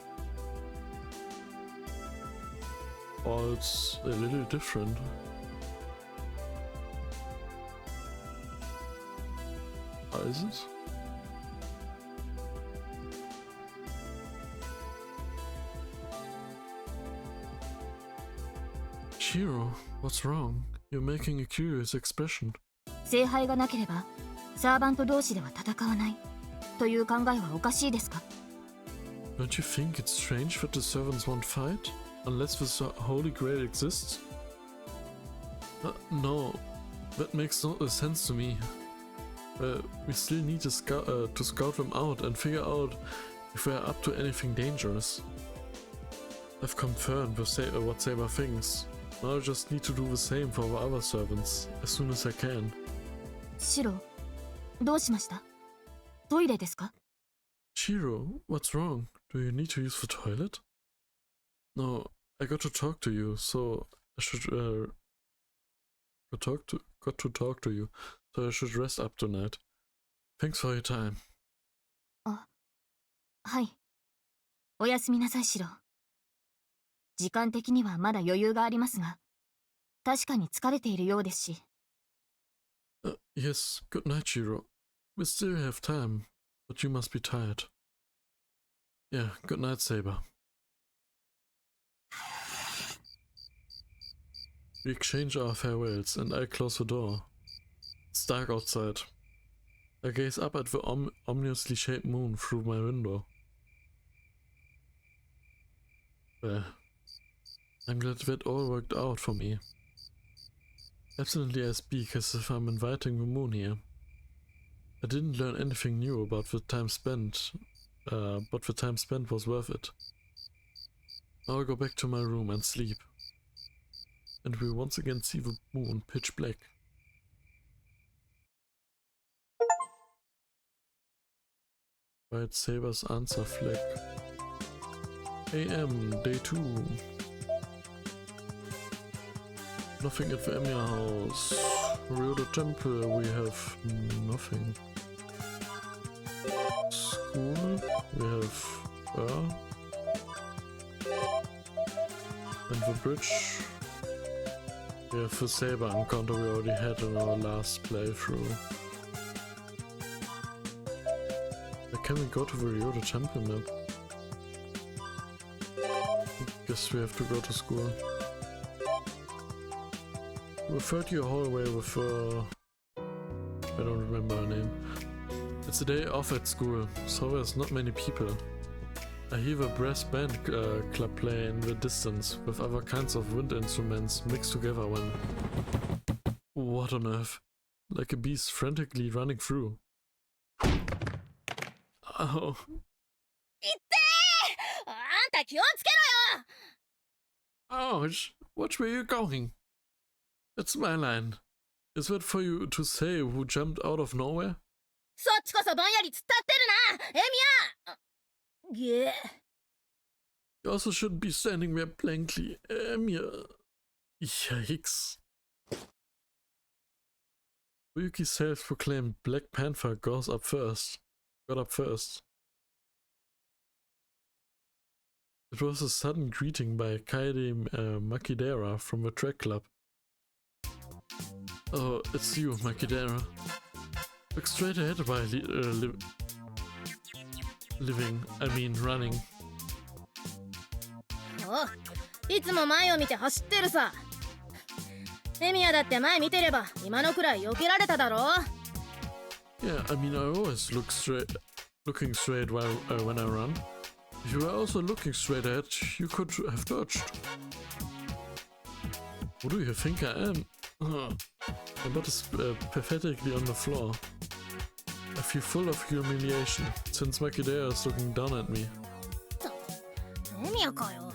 Oh, it's a little different. Oh, is it? Shiro, what's wrong? You're making a curious expression. 聖杯がなければサーバント同士では戦わないという考えはおかしいですか？ Don't you think it's strange that the servants won't fight unless the Holy Grail exists? No, that makes no sense to me. We still need to scout them out and figure out if we're up to anything dangerous. I've confirmed with what Saber thinks. Now I just need to do the same for our other servants as soon as I can. シロ、どうしました？トイレですか？ Shiro, what's wrong? Do you need to use the toilet? No, I got to talk to you, so I should got to talk to you, so I should rest up tonight. Thanks for your time. あ、はい。おやすみなさい、シロ。時間的にはまだ余裕がありますが、確かに疲れているようですし。Yes, good night, Shiro. We still have time, but you must be tired. Yeah, good night, Saber. We exchange our farewells, and I close the door. It's dark outside. I gaze up at the ominously shaped moon through my window. Well, I'm glad that all worked out for me. Absently I speak as if I'm inviting the moon here. I didn't learn anything new about the time spent, but the time spent was worth it. Now I'll go back to my room and sleep. And we'll once again see the moon pitch black. White Saber's answer flag. AM, day 2. Nothing at the Emiya house. Ryodo Temple, we have nothing. School, we have and the bridge. We have the Saber encounter we already had in our last playthrough. Can we go to the Ryodo Temple map? Guess we have to go to school. Refer to your hallway with I don't remember her name. It's a day off at school, so there's not many people. I hear a brass band club play in the distance with other kinds of wind instruments mixed together when... What on earth? Like a beast frantically running through. Oh. いってー！あんた気をつけろよ！ Ouch! Watch where you're going. That's my line. Is that for you to say who jumped out of nowhere? そっちこそぼんやり突っ立ってるな、エミヤ！げえ。 You also shouldn't be standing there blankly. Emiya. Yikes. Ryuki's self-proclaimed Black Panther got up first. It was a sudden greeting by Kaede Makidera from the track club. Oh, it's you, Makidera. Look straight ahead while running. お、いつも前を見て走ってるさ。エミヤだって前見てれば今のくらい避けられただろ。 Yeah, I always looking straight while when I run. If you were also looking straight ahead, you could have dodged. Who do you think I am? My butt is pathetically on the floor. I feel full of humiliation, since Makidera is looking down at me. エミヤかよ。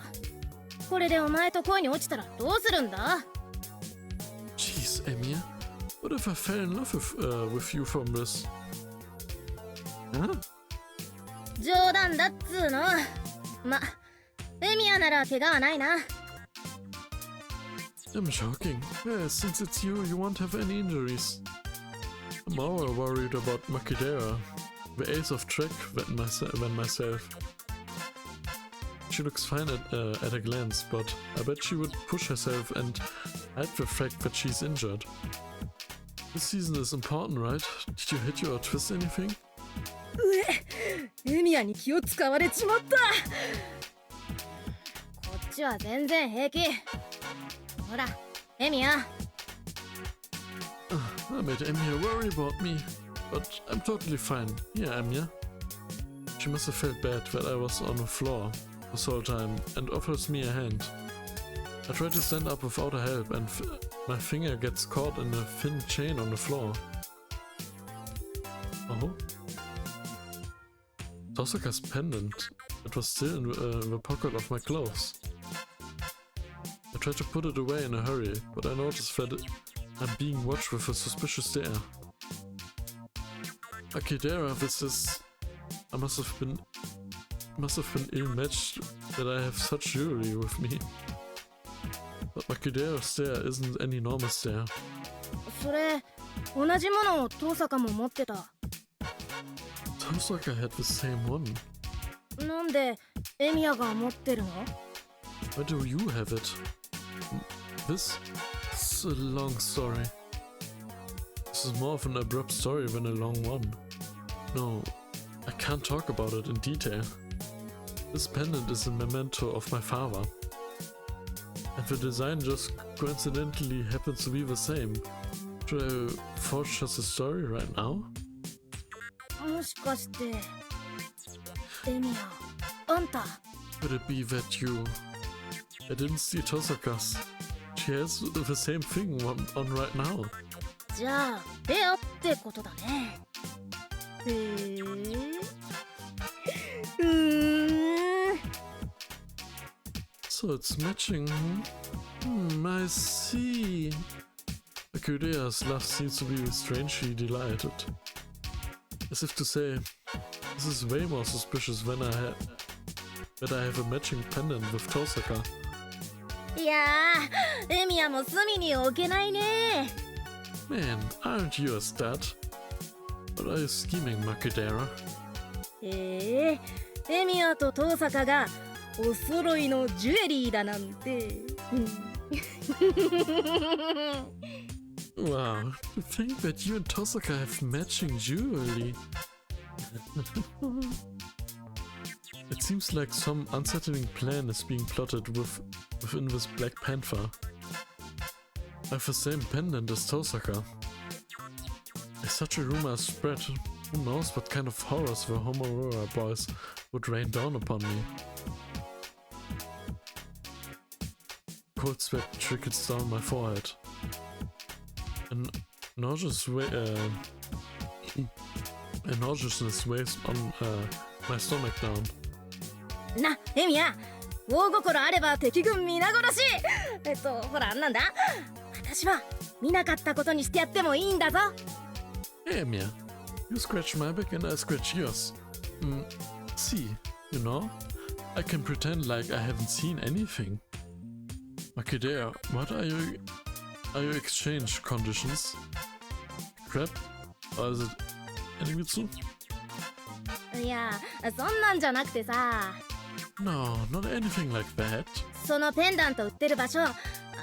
これでお前と恋に落ちたらどうするんだ？ Jeez, Emiya. What if I fell in love with you from this? Huh? 冗談だっつーの。ま、エミヤなら怪我はないな。 I'm shocking. Yeah, since it's you won't have any injuries. I'm more worried about Makidera, the ace of track than myself. She looks fine at a glance, but I bet she would push herself and hide the fact that she's injured. This season is important, right? Did you hit you or twist anything? エミヤに気を使われちまった。こっちは全然平気。ほら、エミヤ。I made Emiya worry about me, but I'm totally fine. Yeah, Emiya. She must have felt bad that I was on the floor this whole time and offers me a hand. I tried to stand up without her help and my finger gets caught in a thin chain on the floor. Oh. Tosaka's pendant. It was still in the pocket of my clothes. I tried to put it away in a hurry, but I noticed that I'm being watched with a suspicious stare. Akidera, this is... I must have been ill-matched that I have such jewelry with me. But Akidera's stare isn't any normal stare. それ同じものを遠坂も持ってた。 Tosaka had the same one. なんでエミヤが持ってるの？ Why do you have it? This is a long story. This is more of an abrupt story than a long one. No, I can't talk about it in detail. This pendant is a memento of my father. And the design just coincidentally happens to be the same. Should I forge us a story right now? もしかしてエミヤ、あんた。 Could it be that you... I didn't see Tosaka's. She has the same thing on right now. じゃあペアってことだね。へえ。So it's matching. I see. Akudea's laugh seems to be strangely delighted. As if to say, this is way more suspicious than that I have a matching pendant with Tosaka. いやー、エミヤも隅に置けないね。 Man, aren't you a stud? What are you scheming, Makudera? エミヤと遠坂がお揃いのジュエリーだなんて。Wow, to think that you and Tosaka have matching jewelry. It seems like some unsettling plan is being plotted within this Black Panther. I have the same pendant as Tosaka. If such a rumor is spread, who knows what kind of horrors the Homorora boys would rain down upon me. Cold sweat trickles down my forehead. A nauseousness weighs on my stomach down. な、エミヤ、大心あれば敵軍皆殺し。ほら、なんだ？私は見なかったことにしてやってもいいんだぞ。Hey, Mia, you scratch my back and I scratch yours. See, you know, I can pretend like I haven't seen anything. Makidea, what are your exchange conditions? Crap? Or is it Enemitsu? いや、そんなんじゃなくてさ。No, not anything like that. そのペンダント売ってる場所、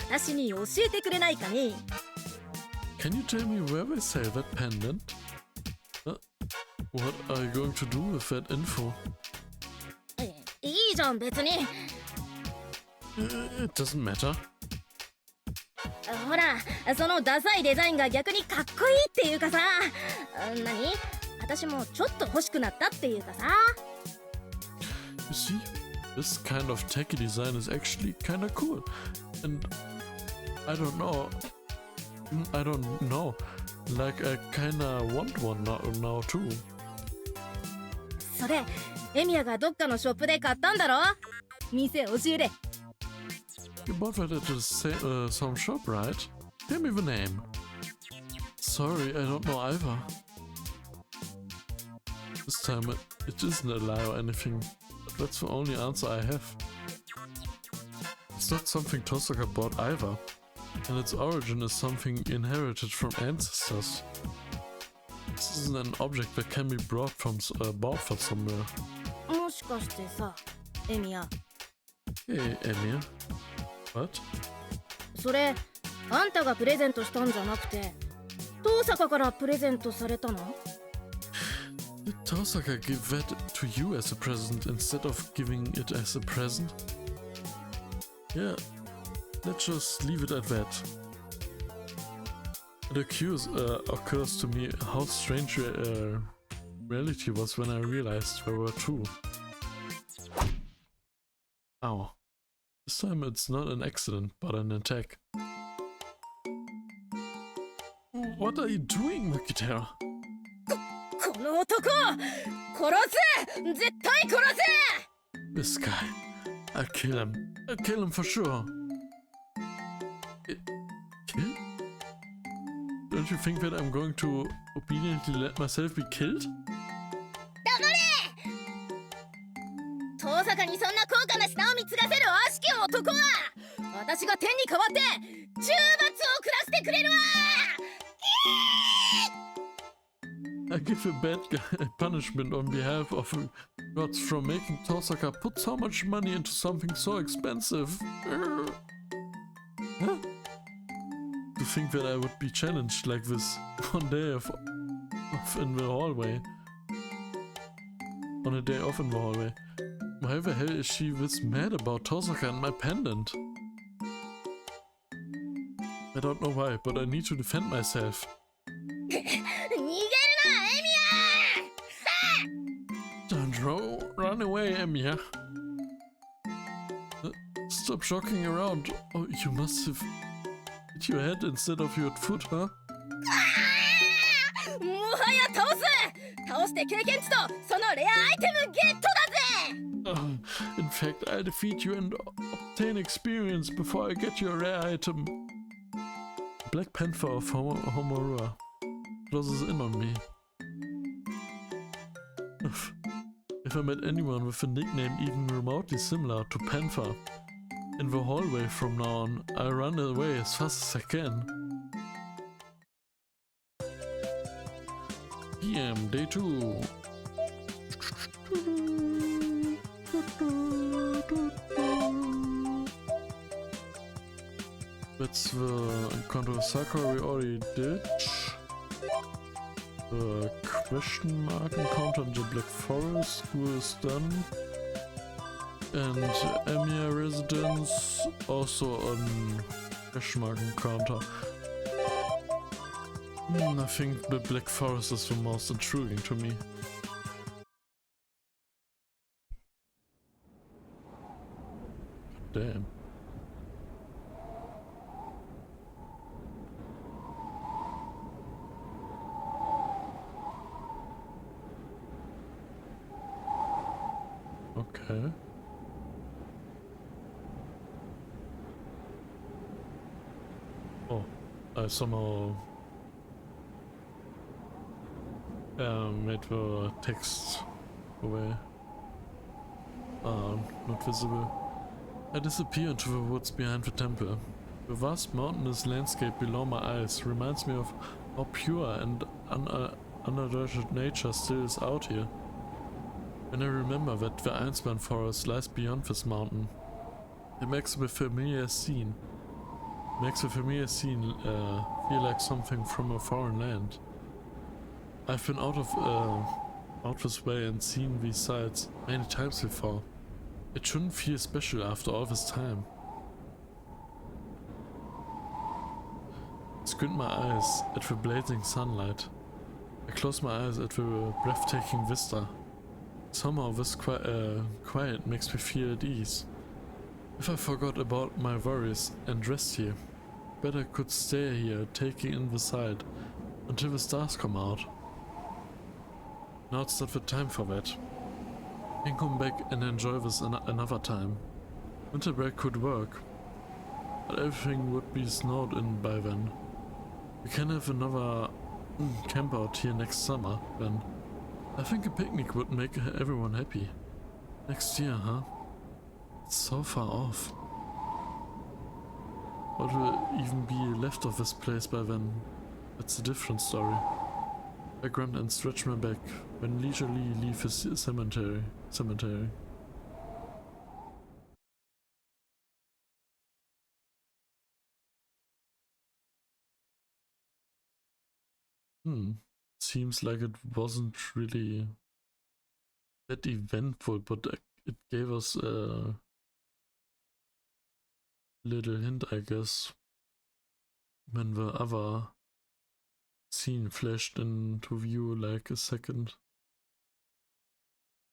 私に教えてくれないかね。Can you tell me where they sell that pendant? What are you going to do with that info? いいじゃん別に。It doesn't matter. ほら、そのダサいデザインが逆にかっこいいっていうかさ。何？私もちょっと欲しくなったっていうかさ。You see, this kind of techy design is actually kinda cool. And I don't know, like I kinda want one now too. それ、エミヤがどっかのショップで買ったんだろ？店教えれ。You bought that at some shop, right? Tell me the name. Sorry, I don't know either. This time it isn't a lie or anything, but that's the only answer I have. It's not something Tosaka bought either, and its origin is something inherited from ancestors. This isn't an object that can be bought from somewhere. もしかしてさ、エミヤ。 Hey, Emir. What? それ、あんたがプレゼントしたんじゃなくて、遠坂からプレゼントされたの？ Did Tosaka give that to you as a present instead of giving it as a present? Yeah, let's just leave it at that. It occurs to me how strange reality was when I realized there were two. Ow. This time it's not an accident, but an attack. What are you doing, Makitera? この男を殺せ、絶対殺せ。 This guy. I'll kill him. I'll kill him for sure. Kill? Don't you think that I'm going to obediently let myself be killed? 遠坂にそんな高価な品を貢がせる悪しき男は私が天に代わって重罰を下してくれるわ。 I give a bad guy a punishment on behalf of gods from making Tosaka put so much money into something so expensive. Huh? To think that I would be challenged like this one day off in the hallway. On a day off in the hallway. Why the hell is she this mad about Tosaka and my pendant? I don't know why, but I need to defend myself. 逃げるな、エミヤ。 Don't run away, Emiya. Stop shocking around. Oh, you must have hit your head instead of your foot, huh? もはや倒す。倒して経験値とそのレアアイテムゲットだぜ。 In fact, I'll defeat you and obtain experience before I get your rare item. Black Panther of Homorua closes in on me. If I met anyone with a nickname even remotely similar to Panther in the hallway from now on, I'll run away as fast as I can. PM Day 2. That's the encounter with Sakura we already did. The question mark encounter in the Black Forest was done. And Emiya residence also on question mark encounter. I think the Black Forest is the most intriguing to me. Damn. Okay. Oh, I somehow made the text away. Not visible. I disappear into the woods behind the temple. The vast mountainous landscape below my eyes reminds me of how pure and unadulterated nature still is out here. When I remember that the Einspan forest lies beyond this mountain, it makes the familiar scene feel like something from a foreign land. I've been out this way and seen these sights many times before. It shouldn't feel special after all this time. I squint my eyes at the blazing sunlight. I close my eyes at the breathtaking vista. Somehow this quiet makes me feel at ease. If I forgot about my worries and rest here, better could stay here taking in the sight until the stars come out. Now it's not the time for that. I can come back and enjoy this another time. Winter break could work, but everything would be snowed in by then. We can have another camp out here next summer then. I think a picnic would make everyone happy. Next year, huh? It's so far off. What will even be left of this place by then? That's a different story. I grunt and stretch my back when leisurely leave the cemetery. Seems like it wasn't really that eventful, but it gave us a little hint, I guess, when the other scene flashed into view like a second.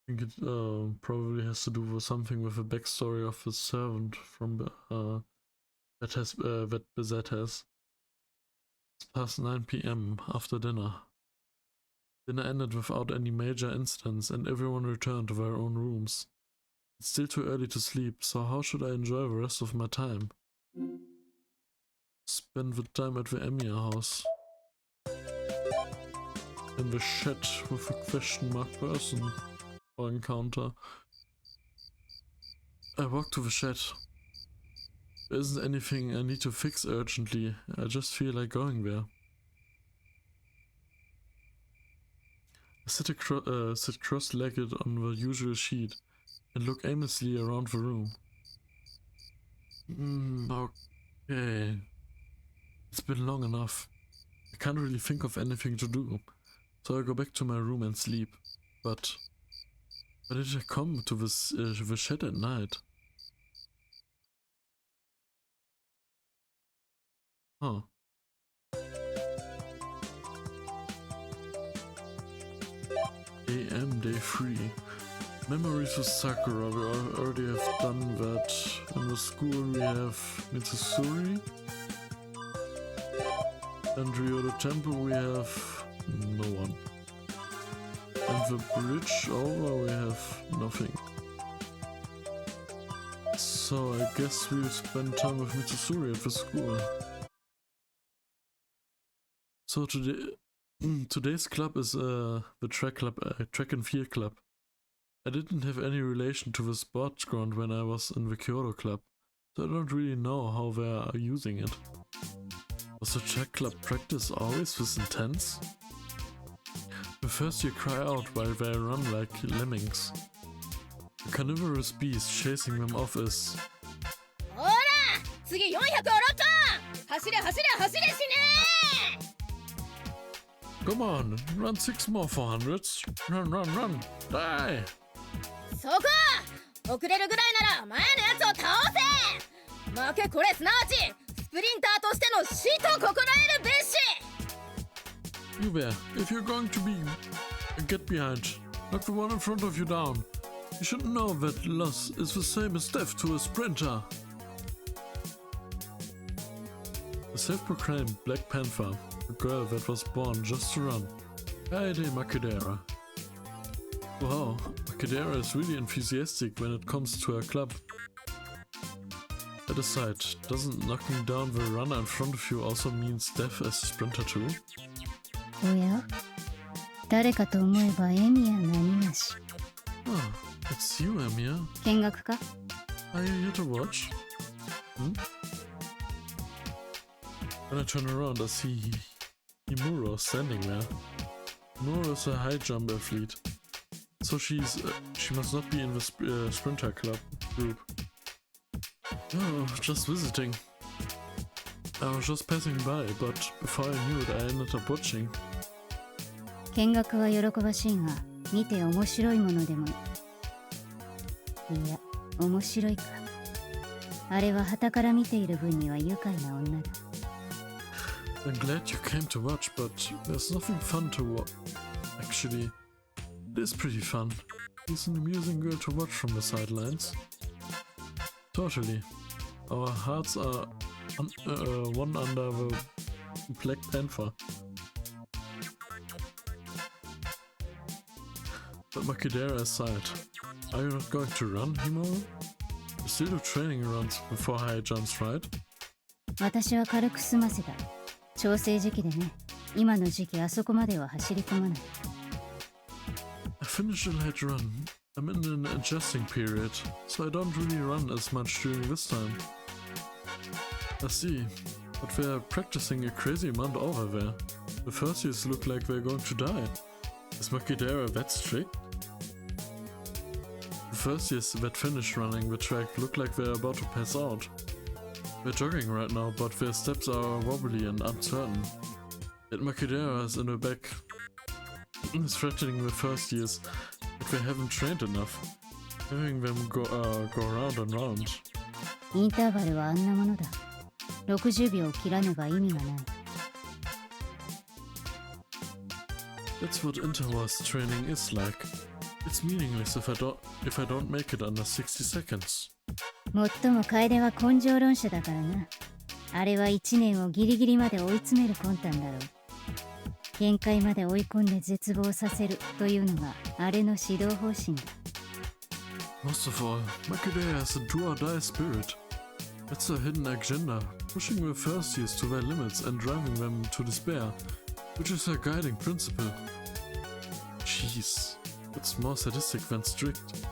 I think it probably has to do with something with the backstory of the servant from that Bezet has. It's past 9 p.m. after dinner. Dinner ended without any major incidents and everyone returned to their own rooms. It's still too early to sleep, so how should I enjoy the rest of my time? Spend the time at the Emiya house. In the shed with a question mark person or encounter. I walk to the shed. There isn't anything I need to fix urgently. I just feel like going there. I sit cross-legged on the usual sheet and look aimlessly around the room. Okay. It's been long enough. I can't really think of anything to do, so I go back to my room and sleep. But why did I come to this the shed at night? Huh. AM Day 3. Memories with Sakura. We already have done that. In the school we have Mitsusuri. And Ryoto Temple we have no one. And the bridge over we have nothing. So I guess we'll spend time with Mitsusuri at the school. So today's club is the track club, track and field club. I didn't have any relation to the sports ground when I was in the Kyoto club, so I don't really know how they are using it. Was the track club practice always this intense? The first you cry out while they run like lemmings. The carnivorous beast chasing them off is... ほら次400をロット走れ走れ走れしね Come on, run 6 more 400s. Run, run, run. Die! そこ遅れるぐらいなら前のやつを倒せ負けこれすなわちスプリンターとしての死と心得るべし You there, if you're going to get behind, knock the one in front of you down. You should know that loss is the same as death to a sprinter. The self-proclaimed Black Panther, a girl that was born just to run. Kaede Makidera. Wow, Makidera is really enthusiastic when it comes to her club. That aside, doesn't knocking down the runner in front of you also means death as a sprinter too? おや誰かと思えばエミヤ何なし Oh, it's you, Emiya. 見学か Are you here to watch? When I turn around, I see Himuro standing there. Himuro is a high jump athlete, so she must not be in the sprinter club group. Oh, just visiting. I was just passing by, but before I knew it, I ended up watching. 見学は喜ばしいが見て面白いものでもいや面白いかあれは傍から見ている分には愉快な女だ I'm glad you came to watch, but there's nothing fun to watch. Actually, it is pretty fun. He's an amusing girl to watch from the sidelines. Totally. Our hearts are one under the Black Panther. But Makidera aside, are you not going to run, Himuro? You still do training runs before high jumps, right? 私は軽く済ませた調整時期でね今の時期あそこまでは走り込まない I finished a late run. I'm in an adjusting period, so I don't really run as much during this time. I see, but they're practicing a crazy amount over there. The first years look like they're going to die. Is Makidera that strict? The first years that finished running the track look like they're about to pass out. They're jogging right now, but their steps are wobbly and uncertain. Yet Makidera is in the back, is threatening the first years that they haven't trained enough, having them go round and round. インターバルはあんなものだ60秒切らねば意味がない That's what intervals training is like. It's meaningless if I don't make it under 60 seconds. もっとも楓は根性論者だからなあれは1年をギリギリまで追い詰める魂胆だろう。限界まで追い込んで絶望させるというのがあれの指導方針だ。Most of all, Makidea has a do-or-die spirit. It's a hidden agenda, pushing the first years to their limits and driving them to despair, which is her guiding principle. Jeez, it's more sadistic than strict.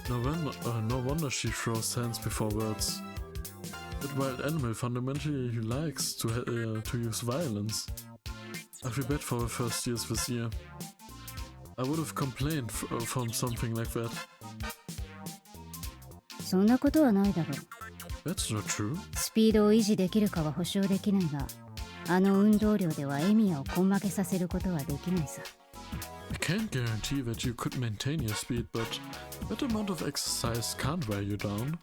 No wonder she throws hands before words. That wild animal fundamentally likes to use violence. I feel bad for the first years this year. I would have complained from something like that. そんなことはないだろう。 That's not true. スピードを維持できるかは保証できないが、あの運動量ではエミヤを根負けさせることはできないさ。I can't guarantee that you could maintain your speed, but that amount of exercise can't wear you down.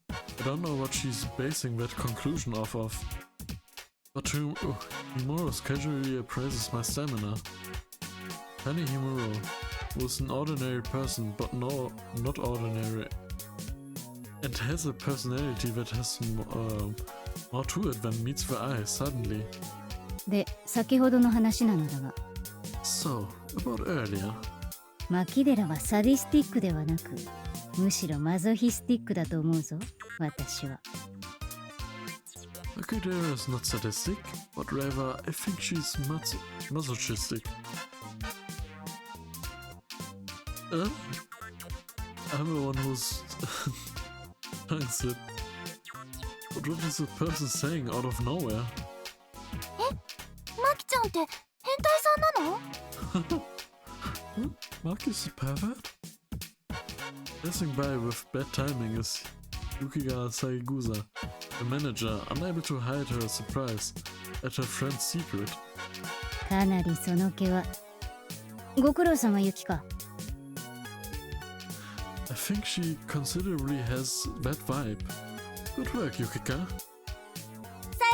I don't know what she's basing that conclusion off of. But Himuro casually appraises my stamina. Penny Himuro was an ordinary person, but not ordinary. And has a personality that has more to it than meets the eye suddenly. で、先ほどの話なのだが。So, about earlier. マキデラはサディスティックではなく、むしろマゾヒスティックだと思うぞ、私は。Makidera is not sadistic, but rather I think she's masochistic. I'm the one who's thanks it. But what is the person saying out of nowhere? マキちゃんって変態さんなの？ Mark is a pervert? Passing by with bad timing is Yukiga Saigusa, the manager, unable to hide her surprise at her friend's secret. かなりその気は。ご苦労様ユキか。I think she considerably has that vibe. Good work, Yukika. 三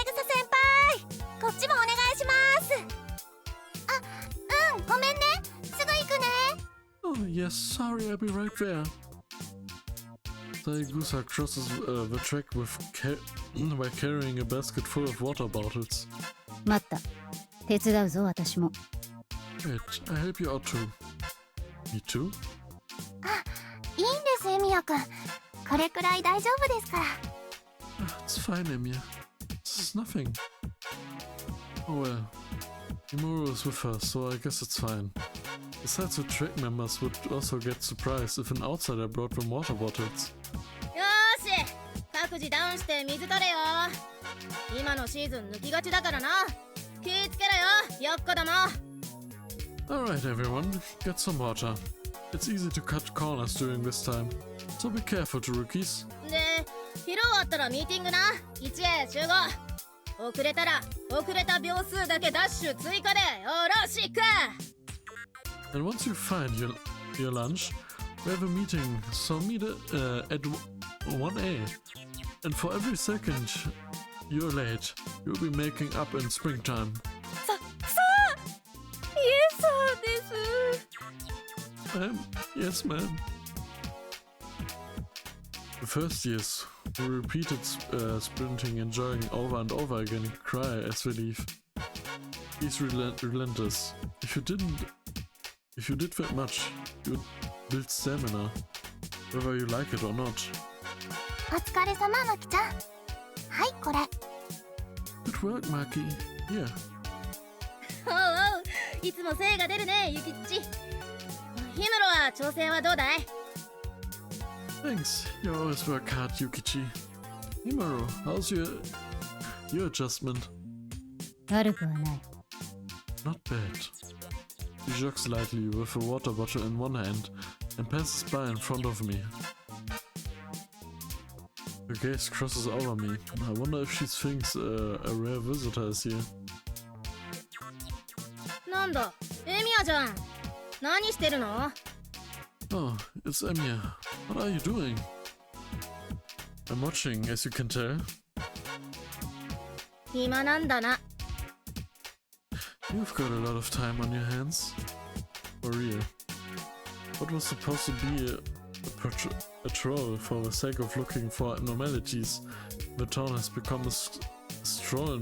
枝先輩、こっちもお願いします。あ、ごめんね、すぐ行くね。 Oh yes, sorry, I'll be right there. Saigusa crosses the track by carrying a basket full of water bottles. 待った。手伝うぞ、私も。Wait, I help you out too. Me too? いいんですエミヤくん、これくらい大丈夫ですから。 It's fine, Emiya. This is nothing. Oh well. Himuro is with her, so I guess it's fine. Besides, the track members would also get surprised if an outsider brought them water bottles. よーし、各自ダウンして水取れよ。今のシーズン抜きがちだからな。気ぃつけろよ、よっこども。 Alright everyone, get some water. It's easy to cut corners during this time, so be careful to rookies. で、昼終わったらミーティングな。1へ集合。遅れたら遅れた秒数だけダッシュ追加でよろしく。 And once you find your lunch, we have a meeting, so meet at 1A. And for every second you're late, you'll be making up in springtime. イエスです。Yes, ma'am. The first years, we repeated sprinting, enjoying over and over again, cry as we leave. He's relentless. If you did that much, you'd build stamina, whether you like it or not. お疲れ様マキちゃん。はい、これ。 Good work, Maki. Here. おうおう、いつも精が出るね、ゆきっち。ヒムロは調整はどうだい？ Thanks. You always work hard, Yukichi. Himuro, how's your adjustment? 悪くはない。 Not bad. She jogs lightly with a water bottle in one hand and passes by in front of me. Her gaze crosses over me. I wonder if she thinks a rare visitor is here. なんだ、エミヤじゃん。何してるの？ Oh, it's Emiya. What are you doing? I'm watching, as you can tell. 暇なんだな。 You've got a lot of time on your hands. For real. What was supposed to be a troll for the sake of looking for abnormalities the town has become a stroll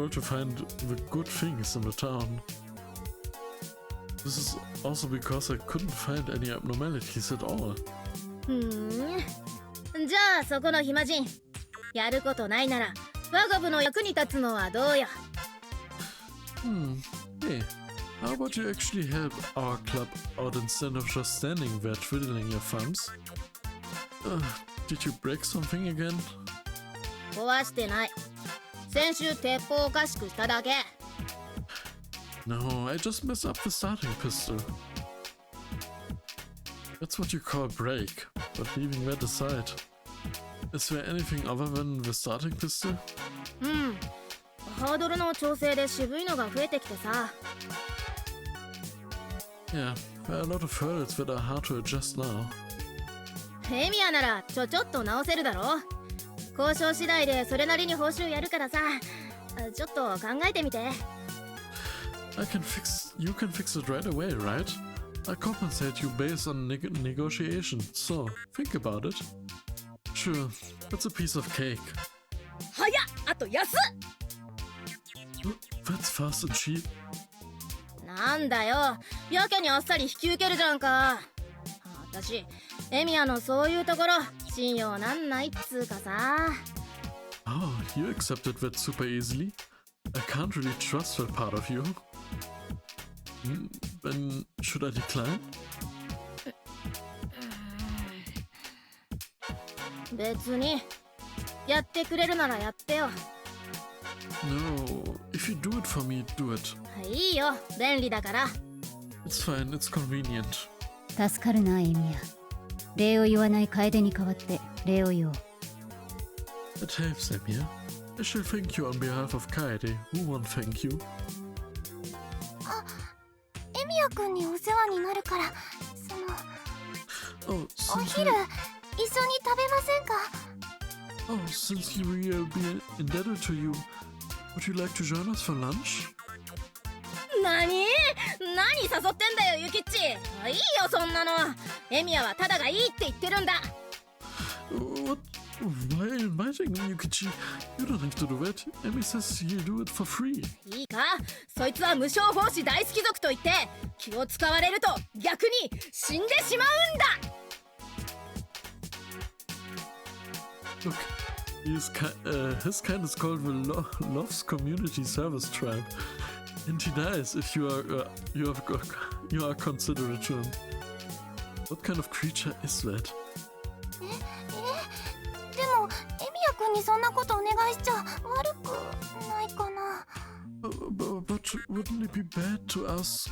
to find the good things in the town. This is also because I couldn't find any abnormalities at all. じゃあそこの暇人やることないなら我が部の役に立つのはどうよ。 Hey, how about you actually help our club out instead of just standing there twiddling your thumbs? Did you break something again? 壊してない。先週鉄砲おかしくしただけ。 No, I just messed up the starting pistol. That's what you call break, but leaving that aside. Is there anything other than the starting pistol? ハードルの調整で渋いのが増えてきてさ。 Yeah, there are a lot of hurdles that are hard to adjust now. エミヤならちょっと直せるだろ。交渉次第でそれなりに報酬やるからさ。ちょっと考えてみて。 You can fix it right away, right? I compensate you based on negotiation, so think about it. Sure, that's a piece of cake. 早っ、あと安っ。 That's fast and cheap. なんだよ、やけにあっさり引き受けるじゃんか。私、エミヤのそういうところ信用なんないっつうかさ。 Oh, you accepted that super easily? I can't really trust that part of you. Then should I decline? 別にやってくれるならやってよ。 No, if you do it for me, do it. いいよ、便利だから。 It's fine, it's convenient. 助かるな、エミヤ。礼を言わない楓に代わって礼を言おう。 It helps, Emir. I shall thank you on behalf of Kaede, who won't thank you. エミヤ君にお世話になるから、Oh, お since 昼一緒に食べませんか？ since we will be indebted to you, would you like to join us for lunch? 何誘ってんだよ、ユキッチ。いいよ、そんなの。エミヤはただがいいって言ってるんだ。 What? Why inviting Yukichi? You don't have to do that. Emi says he'll do it for free. いいか、そいつは無償奉仕大好き族と言って気を使われると逆に死んでしまうんだ。 Look, his kind is called the Love's Community Service Tribe, and he dies if you are considerate to him. What kind of creature is that? でもエミヤ君にそんなことお願いしちゃ悪くないかな。 But wouldn't it be bad to ask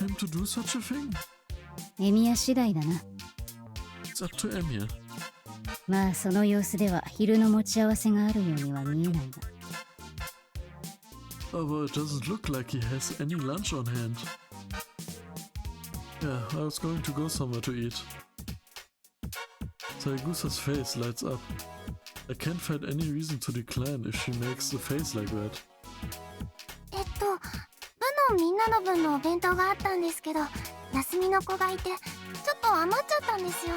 him to do such a thing? エミヤ次第だな。 It's up to Emir. まあその様子では昼の持ち合わせがあるようには見えないが。 Oh, well, it doesn't look like he has any lunch on hand. Yeah, I was going to go somewhere to eat. Saigusa's face lights up. I can't find any reason to decline if she makes the face like that. 部のみんなの分のお弁当があったんですけど、休みの子がいてちょっと余っちゃったんですよ。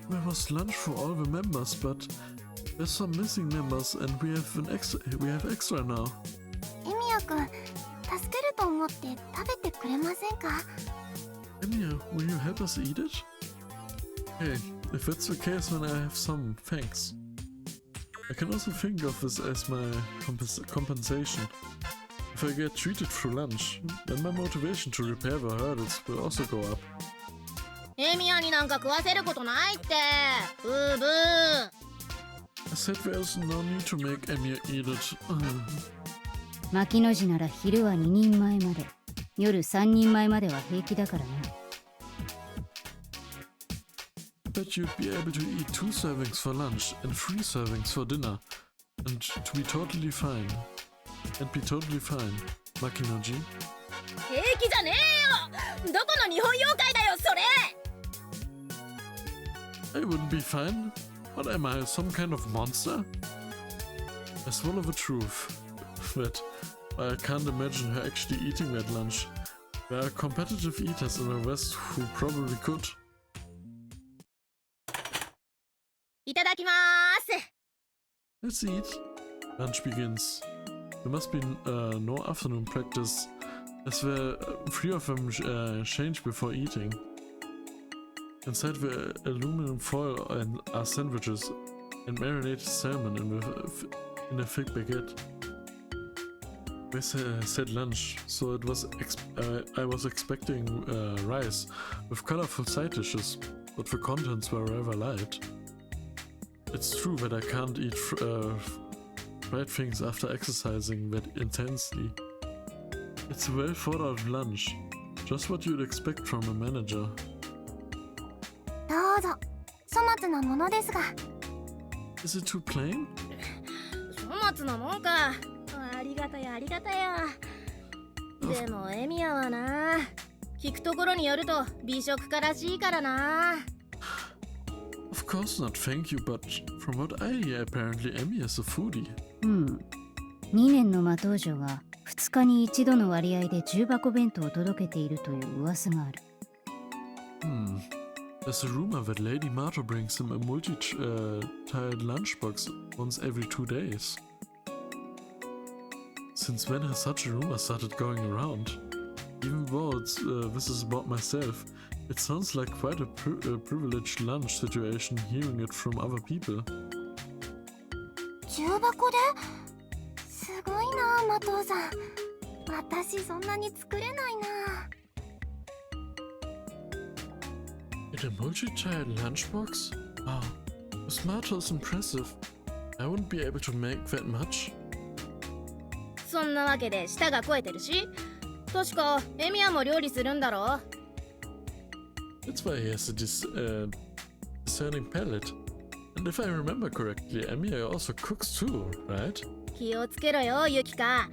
There was lunch for all the members, but there's some missing members, and we have extra now. エミヤ君、助けると思って食べてくれませんか？ Emir, will you help us eat it? Hey, if that's the case, then I have some, thanks. I can also think of this as my compensation. If I get treated through lunch, then my motivation to repair the hurdles will also go up. エミヤになんか食わせることないって。ブーブー。 I said there's no need to make Emir eat it. 牧の字なら昼は2人前まで、夜3人前までは平気だからな。 Bet you'd be able to eat 2 servings for lunch and 3 servings for dinner, and to be totally fine. Makinoji. 平気じゃねえよ。どこの日本妖怪だよ、それ。 I wouldn't be fine. What am I, some kind of monster? I swallow the truth. That I can't imagine her actually eating that lunch. There are competitive eaters in the West who probably could. いただきまーす。 Let's eat. Lunch begins. There must be no afternoon practice, as were 3 of them changed before eating. Inside the aluminum foil are sandwiches and marinated salmon in a thick baguette. They said lunch, so it was I was expecting rice with colorful side dishes, but the contents were rather light. It's true that I can't eat fried things after exercising that intensely. It's a well thought out lunch, just what you'd expect from a manager. どうぞ、粗末なものですが。 Is it too plain? 粗末なもんか。ありがたやありがたや。でもエミヤはな、聞くところによると美食家らしいからな。Of course not, thank you, but from what I hear, apparently Emmy is a foodie. 2年の魔道女が2日に1度の割合で重箱弁当を届けているという噂がある。There's a rumor that Lady Marto brings him a multi-tiled lunchbox once every 2 days. Since when has such a rumor started going around? Even though this is about myself, it sounds like quite a privileged lunch situation hearing it from other people. 重箱で？すごいな、マトウさん。私そんなに作れないな。In a multi-tiled lunchbox? Wow, this Marto is impressive. I wouldn't be able to make that much. そんなわけで舌が肥えてるし、確かエミヤも料理するんだろ。 That's why he has a discerning palate. And if I remember correctly, Emiya also cooks too, right? 気をつけろよ、ユキカ。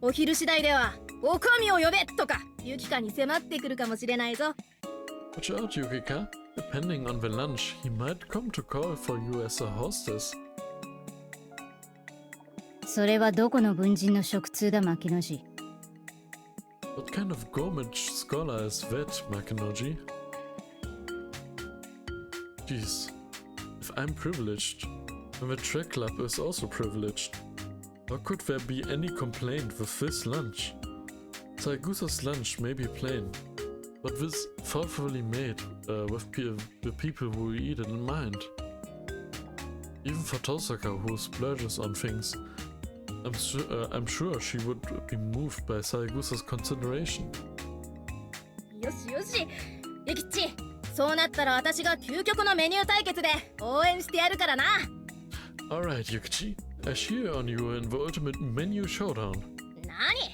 お昼次第では、おかみを呼べとか、ユキカに迫ってくるかもしれないぞ。Watch out, Yukika. Depending on the lunch, he might come to call for you as a hostess. それはどこの文人の食通だ、牧野寺。What kind of gourmet scholar is that, Makinoji? Jeez. If I'm privileged, then the track club is also privileged. How could there be any complaint with this lunch? Saigusa's lunch may be plain, but this thoughtfully made with the people who eat it in mind. Even for Tosaka, who splurges on things, I'm sure she would be moved by Saigusa's consideration. よしよし、ユキッチ、そうなったら私が究極のメニュー対決で応援してやるからな。Alright, Yukichi. I cheer on you in the ultimate menu showdown. 何？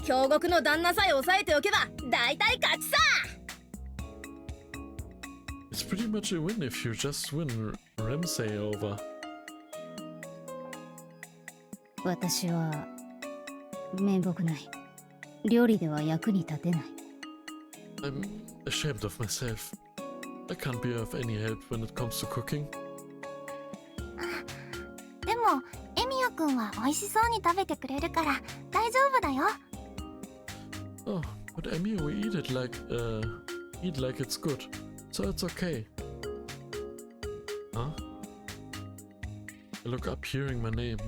京極の旦那さえ抑えておけば大体勝ちさ。It's pretty much a win if you just win Ramsay over. 私は面目ない。料理では役に立てない。I'm ashamed of myself. I can't be of any help when it comes to cooking. でもエミヤくんは美味しそうに食べてくれるから大丈夫だよ。Oh, but Emi, we eat like it's good, so it's okay. Huh? I look up hearing my name.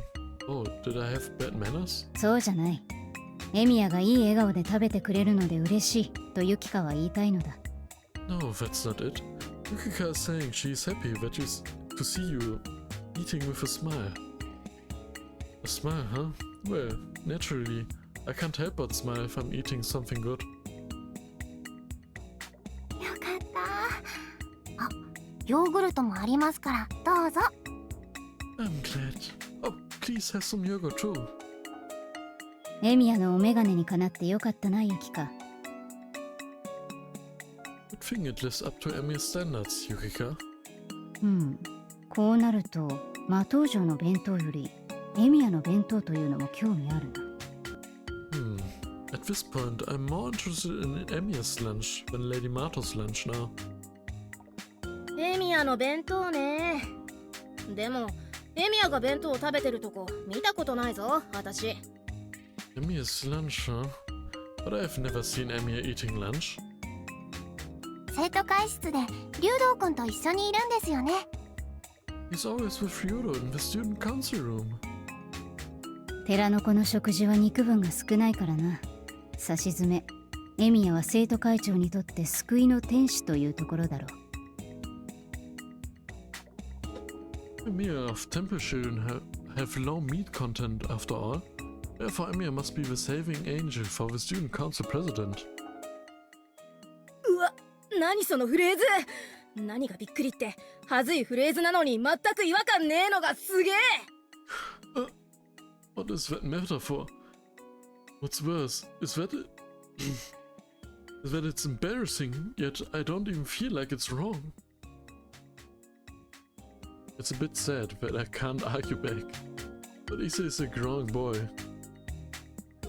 Oh, did I have bad manners? そうじゃない。エミヤがいい笑顔で食べてくれるので嬉しいとユキカは言いたいのだ。No, that's not it. Yukika is saying she's happy to see you eating with a smile. A smile, huh? Well, naturally, I can't help but smile if I'm eating something good. よかった。あ、ヨーグルトもありますからどうぞ。I'm glad. Oh, please have some yogurt too. エミヤのお眼鏡にかなってよかったな、ユキカ。Good thing it lives up to Emi's standards, Yukika. こうなると魔道場の弁当よりエミヤの弁当というのも興味あるな。At this point, I'm more interested in Emiya's lunch than Lady Marto's lunch now. エミヤの弁当ね。でもエミヤが弁当を食べてるとこ見たことないぞ、私。Emiya's lunch, huh? But I've never seen Emiya eating lunch. 生徒会室で竜道くんと一緒にいるんですよね。He's always with Ryodo in the student council room. 寺の子の食事は肉分が少ないからな。さしずめ、エミヤは生徒会長にとって救いの天使というところだろう。Emiya of temple children have low meat content after all. Therefore, Emiya must be the saving angel for the student council president. うわ、何そのフレーズ。何がびっくりって、はずいフレーズなのに全く違和感ねえのがすげえ。What is that metaphor? What's worse is that is that it's embarrassing, yet I don't even feel like it's wrong. It's a bit sad that I can't argue back, but Issa is a growing boy.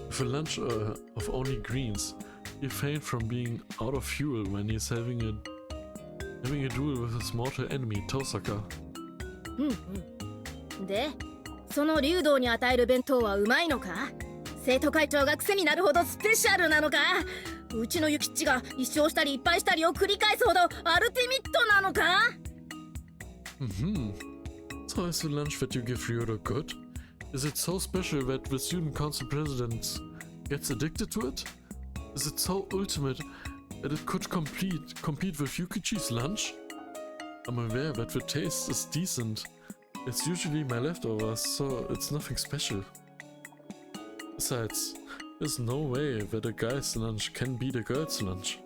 With a lunch of only greens, he refrained from being out of fuel when he's having a duel with his mortal enemy, Tosaka. で、その竜道に与える弁当はうまいのか？生徒会長が癖になるほどスペシャルなのか？うちのユキッチが一勝したりいっぱいしたりを繰り返すほどアルティミットなのか？ So is the lunch that you give Ryodo good? Is it so special that the student council president gets addicted to it? Is it so ultimate that it could compete with Yukichi's lunch? I'm aware that the taste is decent. It's usually my leftovers, so it's nothing special. Besides, there's no way that a guy's lunch can beat a girl's lunch.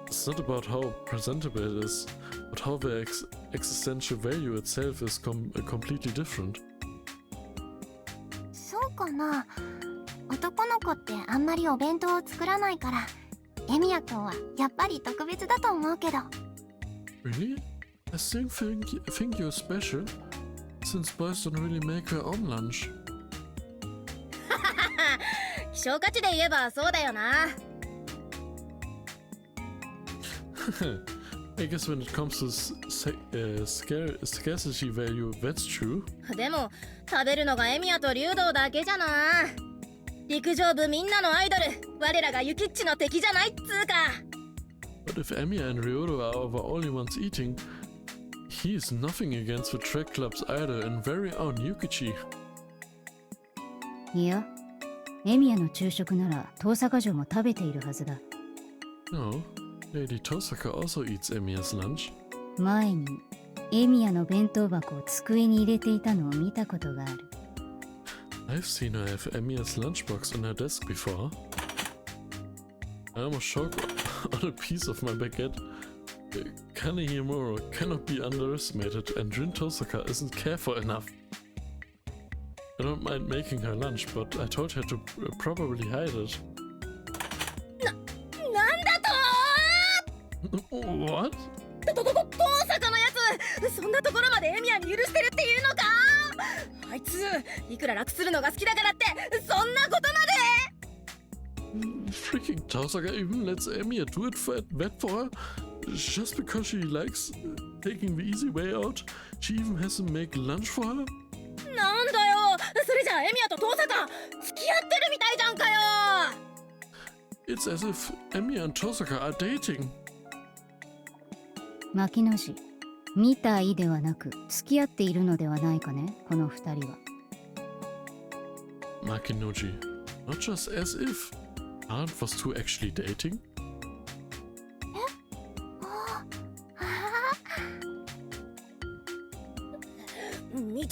It's not about how presentable it is, but how the existential value itself is completely different. そうかな。男の子ってあんまりお弁当を作らないから、エミヤ君はやっぱり特別だと思うけど。Really? I still think you're special, since boys don't really make their own lunch. 希少価値で言えばそうだよな。I guess when it comes to scarcity value, that's true. でも食べるのがエミヤと竜道だけじゃな。陸上部みんなのアイドル、我らがユキッチの敵じゃないっつうか。But if Emiya and Ryodo are the only ones eating, he is nothing against the track club's idol and very own Yukichi. いや、エミヤの昼食なら遠坂城も食べているはずだ。No, Lady Tosaka also eats Emiya's lunch. 前にエミヤの弁当箱を机に入れていたのを見たことがある。I've seen her have Emiya's lunchbox on her desk before. I almost choked on a piece of my baguette. Kanehimuro cannot be underestimated, and Jin Tosaka isn't careful enough. I don't mind making her lunch, but I told her to probably hide it. なんだとWhat? 遠坂のやつ、そんなところまでエミヤに許してるっていうのか？あいついくら楽するのが好きだからってそんなことまで。 Freaking Tosaka even lets Emiya do that for her? Just because she likes taking the easy way out, she even has to make lunch for her? なんだよ、それじゃあエミヤと遠坂付き合ってるみたいじゃんかよ。 It's as if Emiya and Tosaka are dating. 牧野氏、みたいではなく付き合っているのではないかね、この二人は。Makinoji, not just as if. Aren't those two actually dating? 認めね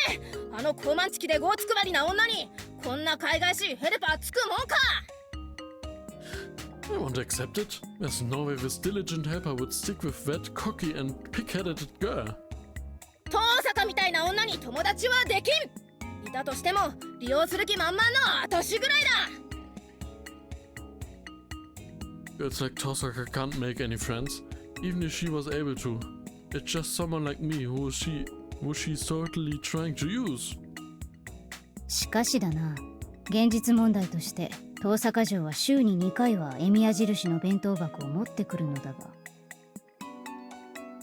え。あの高慢チキでゴーつくばりな女にこんな海外しヘルパーつくもんか。 I won't accept it. There's no way this diligent helper would stick with that cocky and pig-headed girl. 遠坂みたいな女に友達はできん。いたとしても利用する気満々の私ぐらいだ。 Girls like Tosaka can't make any friends, even if she was able to. It's just someone like me who she's totally trying to use. しかしだな、現実問題として遠坂城は週に2回はエミヤ印の弁当箱を持ってくるのだが。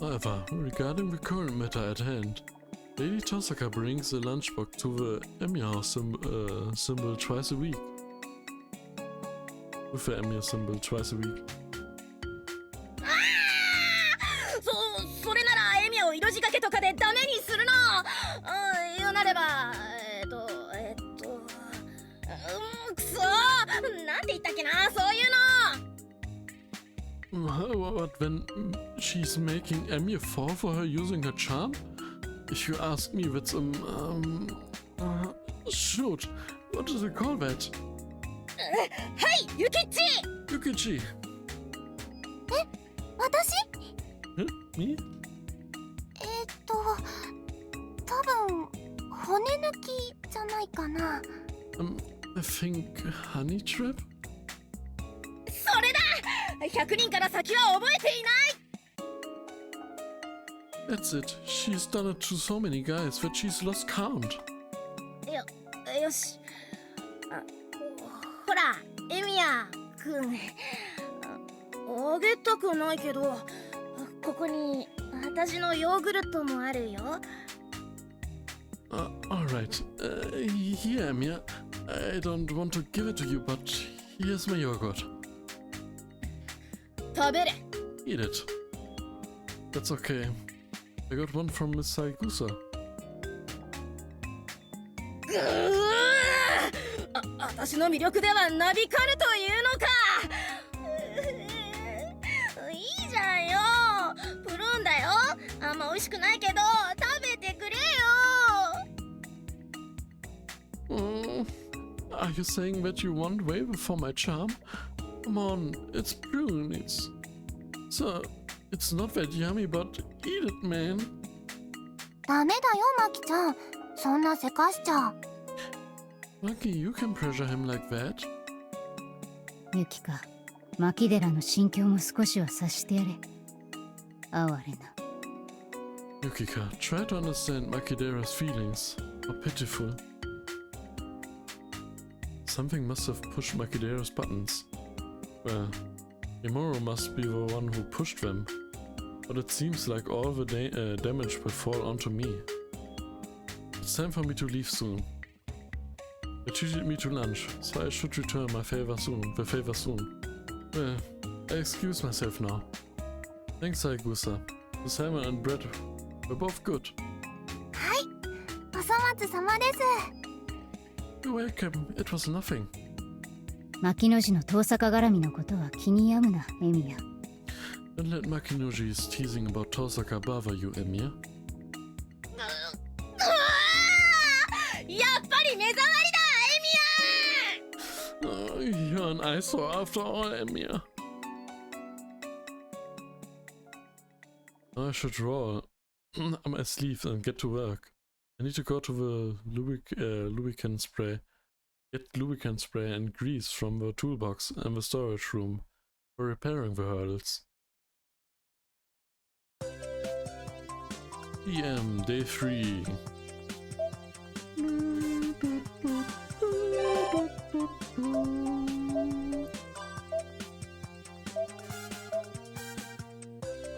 However, regarding the current matter at hand, Lady Tosaka brings the lunchbox to the Emiya house symbol twice a week. With the Emiya symbol twice a week. それならエミヤを色仕掛くそー、なんて言ったっけな、そういうの。 What, when she's making Emi fall for her using her charm? If you ask me, that's shoot, what does it call that? はい、ユキッチ。 Yukichi. 私 Huh? Me? 多分骨抜きじゃないかな。 I think honey trap? それだ、100人から先は覚えていない。 That's it. She's done it to so many guys that she's lost count. よし、ほらエミヤくん、あげたくないけど、ここに私のヨーグルトもあるよ。Alright. Here, Mia. I don't want to give it to you, but here's my yogurt. 食べれ。 Eat it. That's okay. I got one from Miss Saigusa. 私の魅力ではなびかるというのか。いいじゃんよ、プルーンだよ。あんま美味しくないけど食べてくれよ。Are you saying that you want waiver for my charm? Come on, it's prune. It's not that yummy, but eat it, man. ダメだよマキちゃん、そんなせかしちゃ。 Lucky you can pressure him like that. ユキか、マキデラの心境も少しは察してやれ。哀れな。 Yukika, try to understand Makidera's feelings. How pitiful. Something must have pushed Makidera's buttons. Well, Imoro must be the one who pushed them. But it seems like all the damage will fall onto me. It's time for me to leave soon. They treated me to lunch, so I should return the favor soon. Well, I excuse myself now. Thanks, Saigusa. The salmon and bread were both good. はい、お粗末様です。 You're welcome. It was nothing. 牧野氏の遠坂絡みのことは気に病むな、エミヤ。Don't let Makinoji's teasing about Tosaka bother you, Emiya. やっぱり目障りだ、エミヤ。 You're an eyesore after all, Emiya. I should roll on my sleeve and get to work. I need to go to the lubricant spray. Get lubricant spray and grease from the toolbox in the storage room for repairing the hurdles. PM Day 3.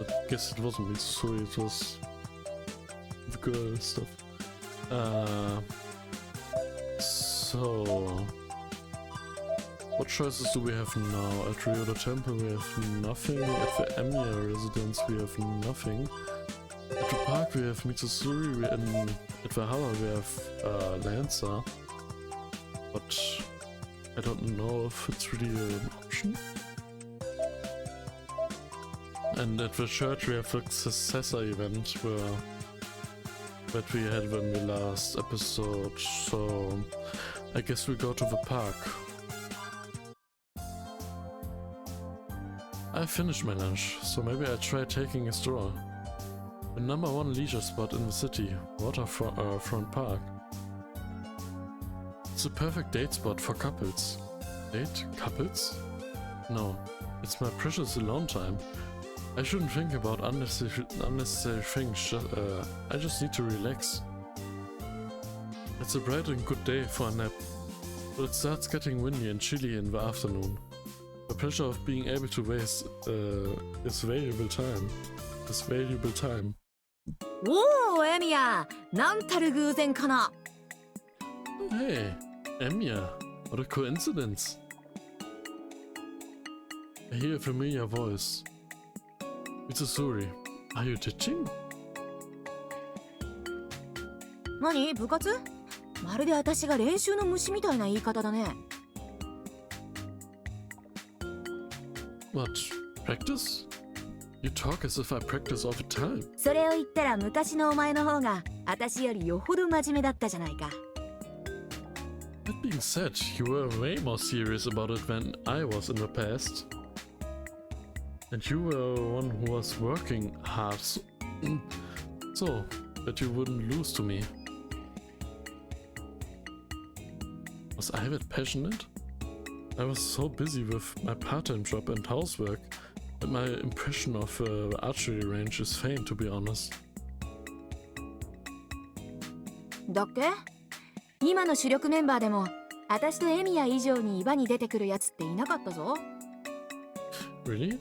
I guess it wasn't me, so it was the girl stuff. So what choices do we have now? At Ryoda Temple we have nothing, at the Emiya residence we have nothing. At the park we have Mitsusuri, and at Valhalla we have Lancer. But I don't know if it's really an option. And at the church we have the successor event that we had in the last episode, so I guess we go to the park. I finished my lunch, so maybe I try taking a stroll. The #1 leisure spot in the city, Waterfront Park. It's a perfect date spot for couples. Date? Couples? No, it's my precious alone time. I shouldn't think about unnecessary things, I just need to relax. It's a bright and good day for a nap, but it starts getting windy and chilly in the afternoon. The pleasure of being able to waste is valuable time.おお、エミヤ、なんたる偶然かな。 Hey, Emiya, what a coincidence. I hear a familiar voice. Mitsusuri, are you teaching? 何、部活？まるで私が練習の虫みたいな言い方だね。What? Practice? You talk as if I practice all the time. それを言ったら昔のお前の方が私よりよほど真面目だったじゃないか。 That being said, you were way more serious about it than I was in the past. And you were one who was working hard so that you wouldn't lose to me. Was I that passionate? I was so busy with my part-time job and housework that my impression of the archery range is faint, to be honest. だっけ？今の主力メンバーでも私とエミヤ以上に場に出てくるやつっていなかったぞ。 Really?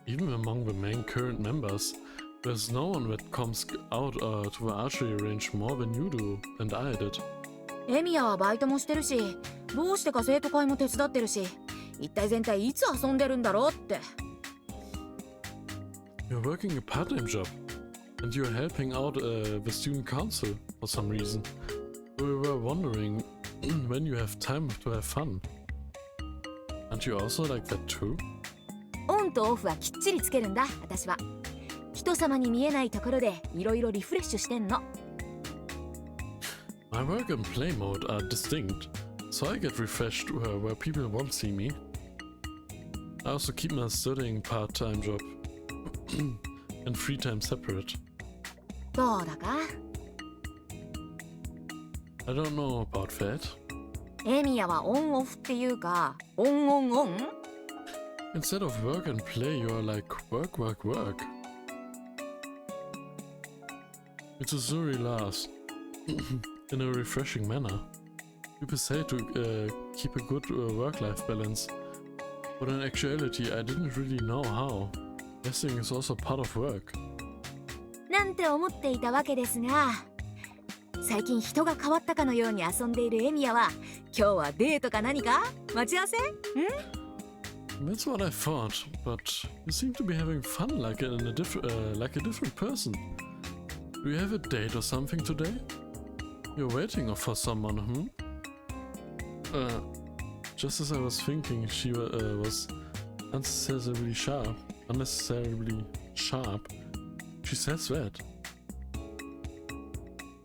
Even among the main current members, there's no one that comes out to the archery range more than you do, and I did. エミヤはバイトもしてるし、どうしてか生徒会も手伝ってるし、一体全体いつ遊んでるんだろうって。 You're working a part-time job, and you're helping out the student council for some reason. We were wondering when you have time to have fun. Aren't you also like that too? オンとオフはきっちりつけるんだ、私は。人様に見えないところでいろいろリフレッシュしてんの。 My work and play mode are distinct, so I get refreshed where people won't see me. I also keep my studying part-time job and free time separate. どうだか？ I don't know about that. エミヤはオンオフっていうか、オンオンオン？ Instead of work and play, you are like work, work, work. It's a Zuri last, in a refreshing manner. People say to keep a good work-life balance, but in actuality, I didn't really know how. Resting is also part of work. なんて思っていたわけですが、最近人が変わったかのように遊んでいるエミヤは、今日はデートか何か？待ち合わせ？That's what I thought, but you seem to be having fun like a different person. Do you have a date or something today? You're waiting for someone, just as I was thinking, she was unnecessarily sharp. She says that.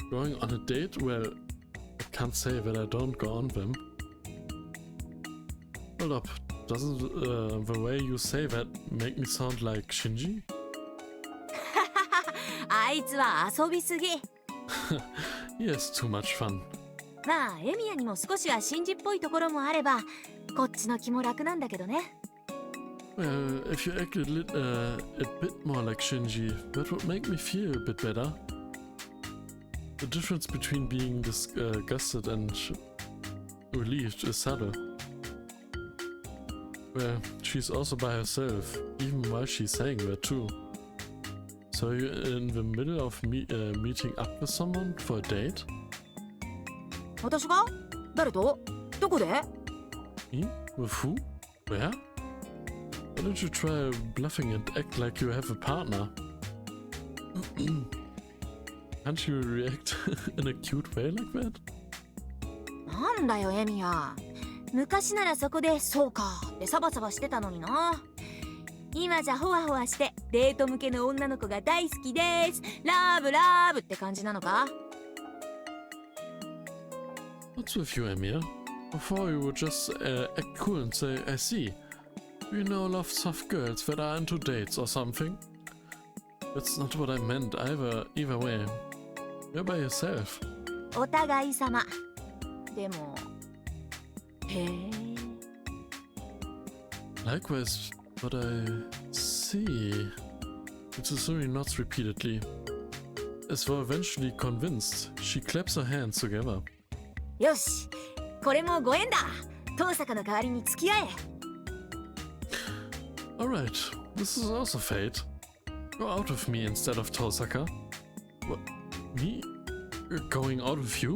Going on a date? Well, I can't say that I don't go on them. Hold up, doesn't the way you say that make me sound like Shinji? あいつは遊びすぎ。He has too much fun. まあエミヤにも少しはシンジっぽいところもあれば、こっちの気も楽なんだけどね。Well, if you acted a bit more like Shinji, that would make me feel a bit better. The difference between being disgusted and relieved is subtle. Well, she's also by herself, even while she's saying that too. So you're in the middle of meeting up with someone for a date? 私が？誰と？どこで？ Me? With who? Where? Why don't you try bluffing and act like you have a partner? Can't you react in a cute way like that? なんだよエミヤ。昔ならそこでそうかってサバサバしてたのにな。今じゃホワホワしてデート向けの女の子が大好きです。ラブラブって感じなのか？ What's with you, Emir? Before you would just act cool and say, I see. Do you know lots of girls that are into dates or something? That's not what I meant either way. You're by yourself. お互い様。でも、へえ。Likewise, but I see. Mitsuzuri nods repeatedly. As though eventually convinced, she claps her hands together. よし、これもご縁だ。遠坂の代わりに付き合え。Alright, this is also fate. Go out with me instead of Tosaka. What? Me? Going out with you?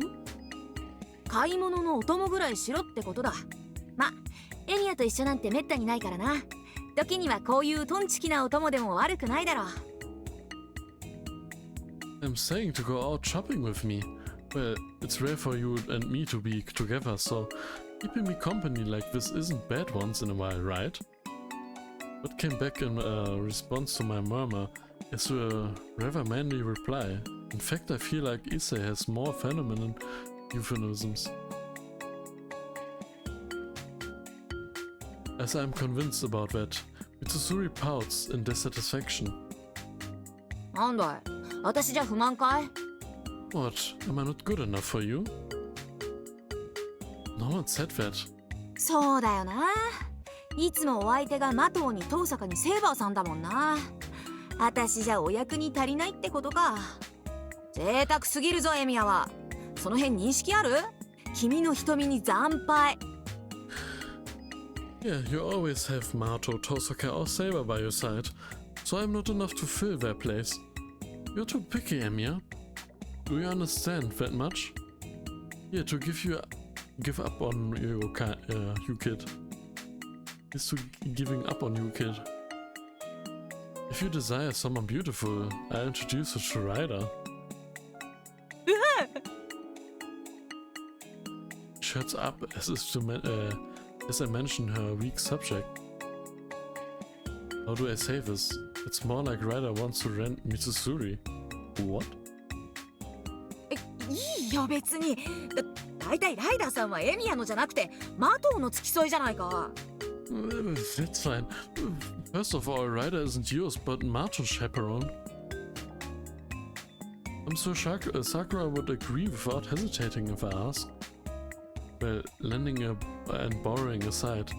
買い物のお供ぐらいしろってことだ。ま、エミヤと一緒なんてめったにないからな。時にはこういうトンチキなお供でも悪くないだろう。I'm saying to go out shopping with me. Well, it's rare for you and me to be together, so keeping me company like this isn't bad once in a while, right? What came back in response to my murmur is a rather manly reply. In fact, I feel like Issei has more feminine euphemisms. As I'm convinced about that, Mitsusuri pouts in dissatisfaction. なんだい、私じゃ不満かい？ What? Am I not good enough for you? No one said that. そうだよな。いつもお相手がマトウに遠坂にセーバーさんだもんな。私じゃお役に足りないってことか。贅沢すぎるぞエミヤは。その辺認識ある？君の瞳に惨敗。Yeah, you always have Mato, Tosaka or Saber by your side, so I'm not enough to fill their place. You're too picky, Emiya. Do you understand that much? Here, to give up on you, kid. Is to giving up on you, kid. If you desire someone beautiful, I'll introduce you to Ryder. Shuts up as I mention her weak subject. How do I say this? It's more like Ryder wants to rent Mitsusuri. What? いいよ別に。だいたいライダーさんはエミヤのじゃなくてマトウの付き添いじゃないか。That's fine. First of all, Ryder isn't yours, but Mato's chaperone. I'm sure Sakura would agree without hesitating if I ask. Well, lending and borrowing aside,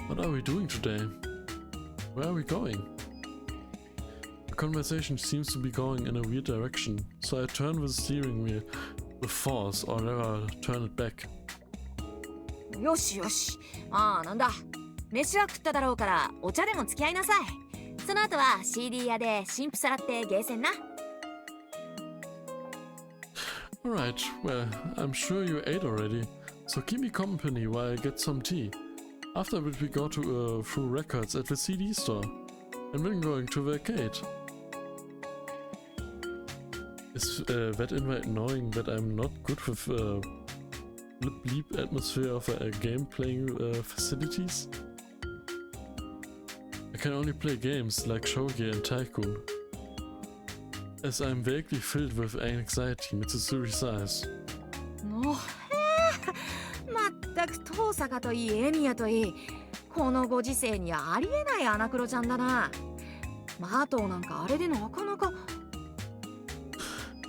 what are we doing today? Where are we going? The conversation seems to be going in a weird direction, so I turn the steering wheel with force, or rather turn it back. よしよし。まあなんだ。飯は食っただろうからお茶でも付き合いなさい。その後は CD 屋で新婦さらってゲーセンな。Alright, well, I'm sure you ate already, so keep me company while I get some tea. After which we go to through records at the CD store, and then going to the arcade. Is that invite knowing that I'm not good with bleep atmosphere of game playing facilities? I can only play games like Shogi and Tycoon, as I'm vaguely filled with anxiety, Mitsusuri's eyes. もうまったく遠坂といいエミヤといい、このご時世にありえないアナクロちゃんだな。マトウなんかあれでなかなか。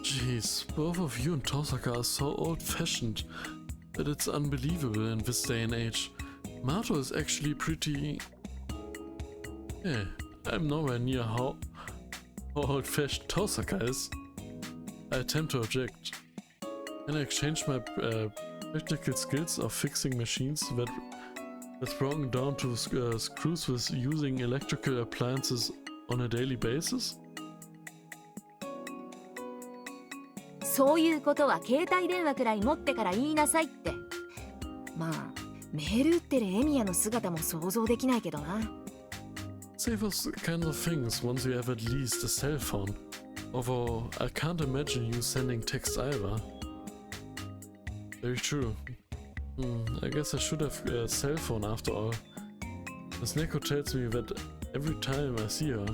Jeez, both of you and Tosaka are so old-fashioned that it's unbelievable in this day and age. Mato is actually pretty... Yeah, I'm nowhere near how old-fashioned Tosaka is. I attempt to object. Can I exchange my practical skills of fixing machines that's broken down to screws with using electrical appliances on a daily basis? そういうことは携帯電話くらい持ってから言いなさいって。まあメール打ってるエミヤの姿も想像できないけどな。Say those kinds of things once you have at least a cell phone. Although I can't imagine you sending text either. Very true. I guess I should have a cell phone after all. As Neko tells me that every time I see her.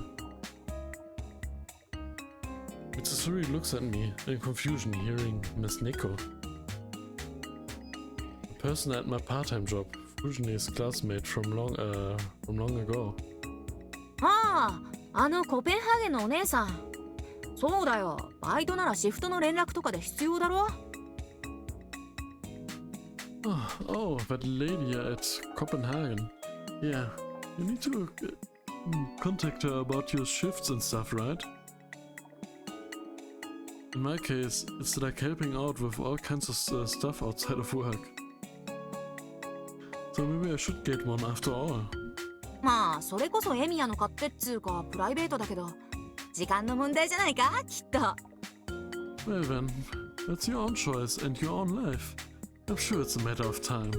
Mitsusuri looks at me in confusion hearing Miss Neko. The person at my part-time job, Fujine's classmate from long ago. ああ、あのコペンハーゲンのお姉さん。そうだよ。バイトならシフトの連絡とかで必要だろ。Oh, that lady at Copenhagen. Yeah, you need to contact her about your shifts and stuff, right? In my case, it's like helping out with all kinds of stuff outside of work. So maybe I should get one after all. まあそれこそエミヤの勝手っつうかプライベートだけど時間の問題じゃないかきっと。Well then, that's your own choice and your own life. I'm sure it's a matter of time.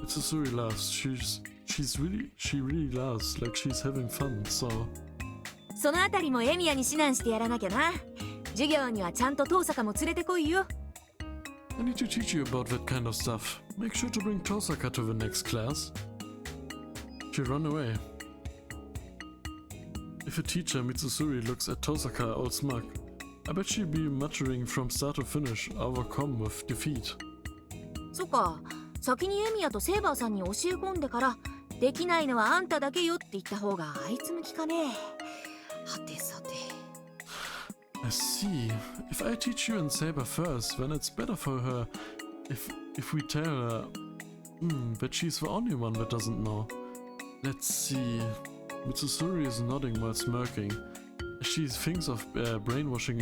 Mitsusuri laughs. She really laughs like she's having fun. So. そのあたりもエミヤに指南してやらなきゃな。授業にはちゃんと遠坂も連れてこいよ。I need to teach you about that kind of stuff. Make sure to bring Tosaka to the next class. She'll run away. If a teacher Mitsusuri looks at Tosaka all smug, I bet she'd be muttering from start to finish, overcome with defeat. そっか、先にエミヤとセイバーさんに教え込んでからできないのはあんただけよって言った方があいつ向きかね。はてさて。I see. If I teach you and Saber first, then it's better for her if we tell her that she's the only one that doesn't know. Let's see. Mitsusuri is nodding while smirking. She thinks of brainwashing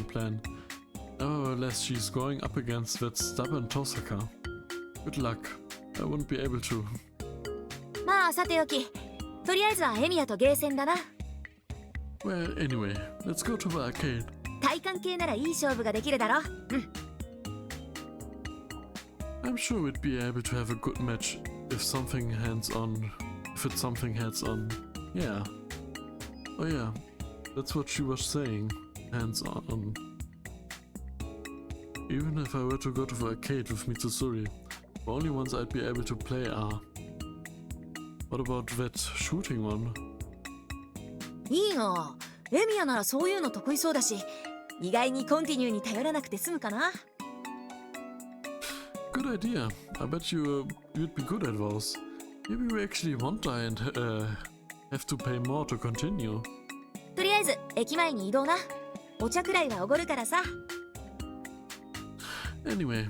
plan. Nevertheless, she's going up against that stubborn Tosaka. Good luck. I wouldn't be able to. まあさておき、とりあえずはエミヤとゲーセンだな。Well, anyway, let's go to the arcade. 体感系ならいい勝負ができるだろ。I'm sure we'd be able to have a good match if it's something hands-on. Yeah. Oh yeah, that's what she was saying. Hands-on. Even if I were to go to the arcade with Mitsusuri, the only ones I'd be able to play are... What about that shooting one? いいな。エミヤならそういうの得意そうだし、意外にコンティニューに頼らなくて済むかな。Good idea. I bet you'd be good at those. Maybe we actually won't die and have to pay more to continue. とりあえず駅前に移動な。お茶くらいはおごるからさ。Anyway,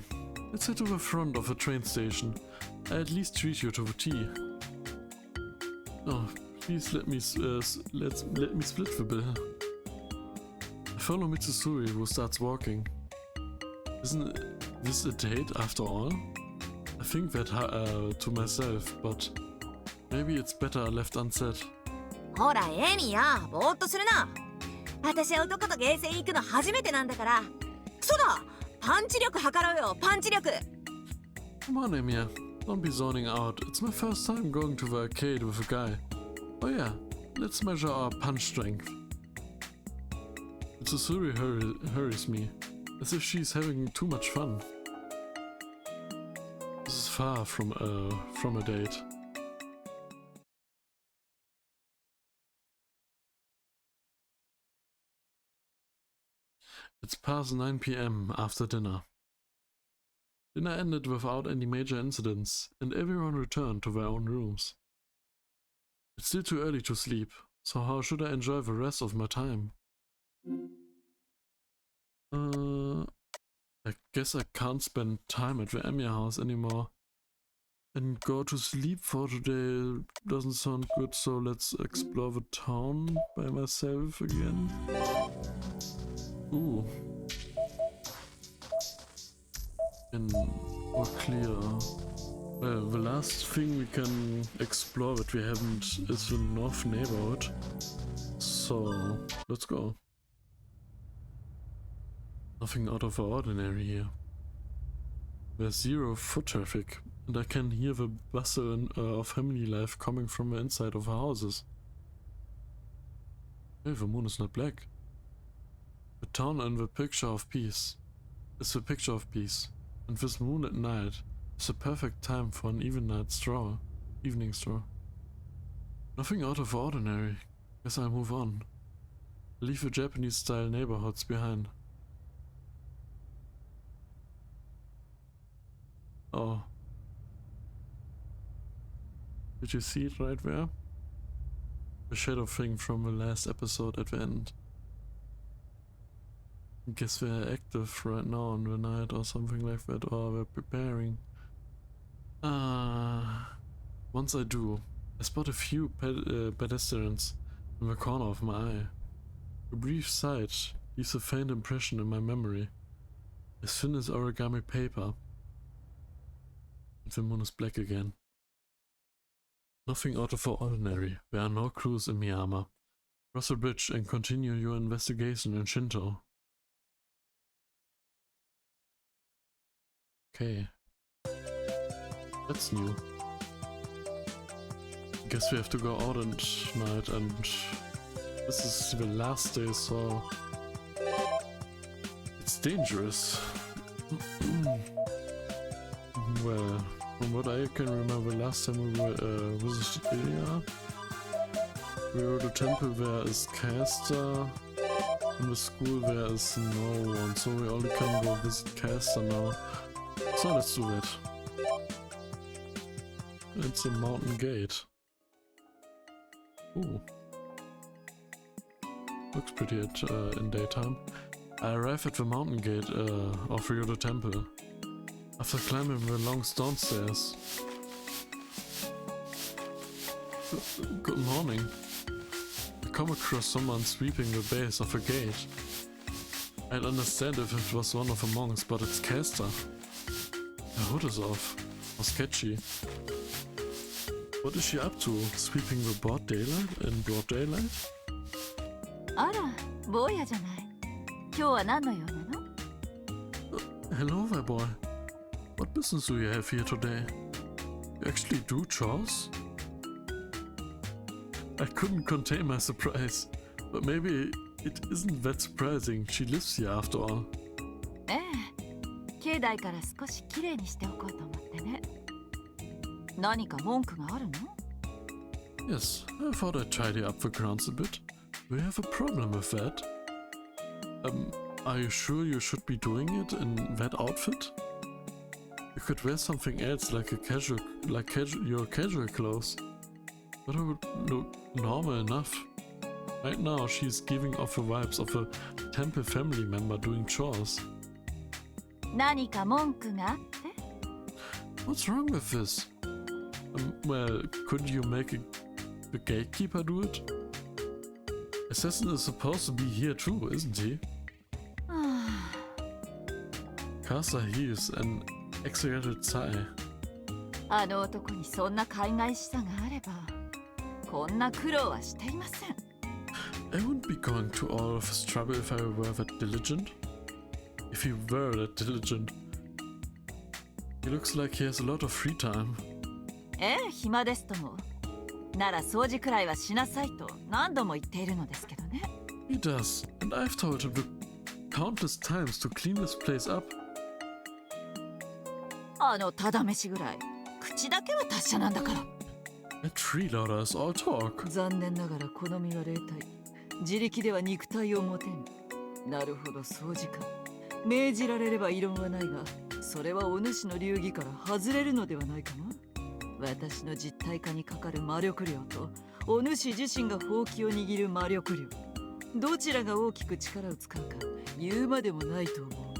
let's head to the front of the train station. I at least treat you to the tea. Oh, please let me split the bill. I follow Mitsusuri, who starts walking. Isn't this a date after all? I think that to myself, but maybe it's better left unsaid. ほらエミヤ、ぼーっとするな。私は男とゲーセン行くの初めてなんだから。そうだ、パンチ力測ろうよ、パンチ力。Come on, Emiya. Don't be zoning out. It's my first time going to the arcade with a guy. Oh yeah, let's measure our punch strength. Mitsusuri hurries me, as if she's having too much fun. This is far from a date. It's past 9 p.m. after dinner. Dinner ended without any major incidents, and everyone returned to their own rooms. It's still too early to sleep, so how should I enjoy the rest of my time? I guess I can't spend time at the Emiya house anymore. And go to sleep for today doesn't sound good, so let's explore the town by myself again. Ooh. And more clear. Well, the last thing we can explore that we haven't is the north neighborhood. So, let's go. Nothing out of the ordinary here. There's zero foot traffic, and I can hear the bustle of family life coming from the inside of the houses. Hey, the moon is not black. The town and the picture of peace. It's the picture of peace, and this moon at night is the perfect time for an evening stroll. Nothing out of the ordinary. Guess I'll move on. Leave the Japanese-style neighborhoods behind. Oh. Did you see it right there? The shadow thing from the last episode at the end. I guess they're active right now on the night or something like that, or they're preparing. Once I do, I spot a few pedestrians in the corner of my eye. A brief sight leaves a faint impression in my memory, as thin as origami paper. The moon is black again. Nothing out of the ordinary. There are no clues in Miyama. Cross the bridge and continue your investigation in Shinto. Okay. That's new. Guess we have to go out at night, and this is the last day, so it's dangerous. Well, from what I can remember last time we were visited Ilya, We're the temple where is Caster. In the school there is no one, so we only can go visit Caster now. So let's do it. It's a mountain gate. Ooh. Looks pretty in daytime. I arrive at the mountain gate of Ryoto Temple. After climbing the long stone stairs. Good morning. I come across someone sweeping the base of a gate. I'd understand if it was one of the monks, but it's Caster. Her hood is off. How sketchy. What is she up to? Sweeping the broad daylight? あら、坊やじゃない。今日は何の用なの？ Hello there, boy. What business do you have here today? You actually do chores? I couldn't contain my surprise, but maybe it isn't that surprising. She lives here after all. ええ、境内から少しきれいにしておこうと思ってね。何か文句があるの？ Yes, I thought I'd tidy up the grounds a bit. Do you have a problem with that? Are you sure you should be doing it in that outfit? You could wear something else like your casual clothes. But it would look normal enough. Right now she's giving off the vibes of a temple family member doing chores. 何か文句があって？ What's wrong with this? Well, couldn't you make the gatekeeper do it? Assassin is supposed to be here too, isn't he? Caster heaves an exaggerated sigh. あの男にそんな海外視差があれば、こんな苦労はしていません。I wouldn't be going to all of his trouble if I were that diligent. If he were that diligent. He looks like he has a lot of free time. ええ、暇ですとも。なら掃除くらいはしなさいと何度も言っているのですけどね。He does, and I've told him countless times to clean this place up. あのただ飯ぐらい口だけは達者なんだから。That freeloader is all talk. 残念ながら好みは霊体、自力では肉体を持てぬ。なるほど、掃除か。命じられれば異論はないが、それはお主の流儀から外れるのではないかな。私の実体化にかかる魔力量とお主自身がほうきを握る魔力量、どちらが大きく力を使うか言うまでもないと思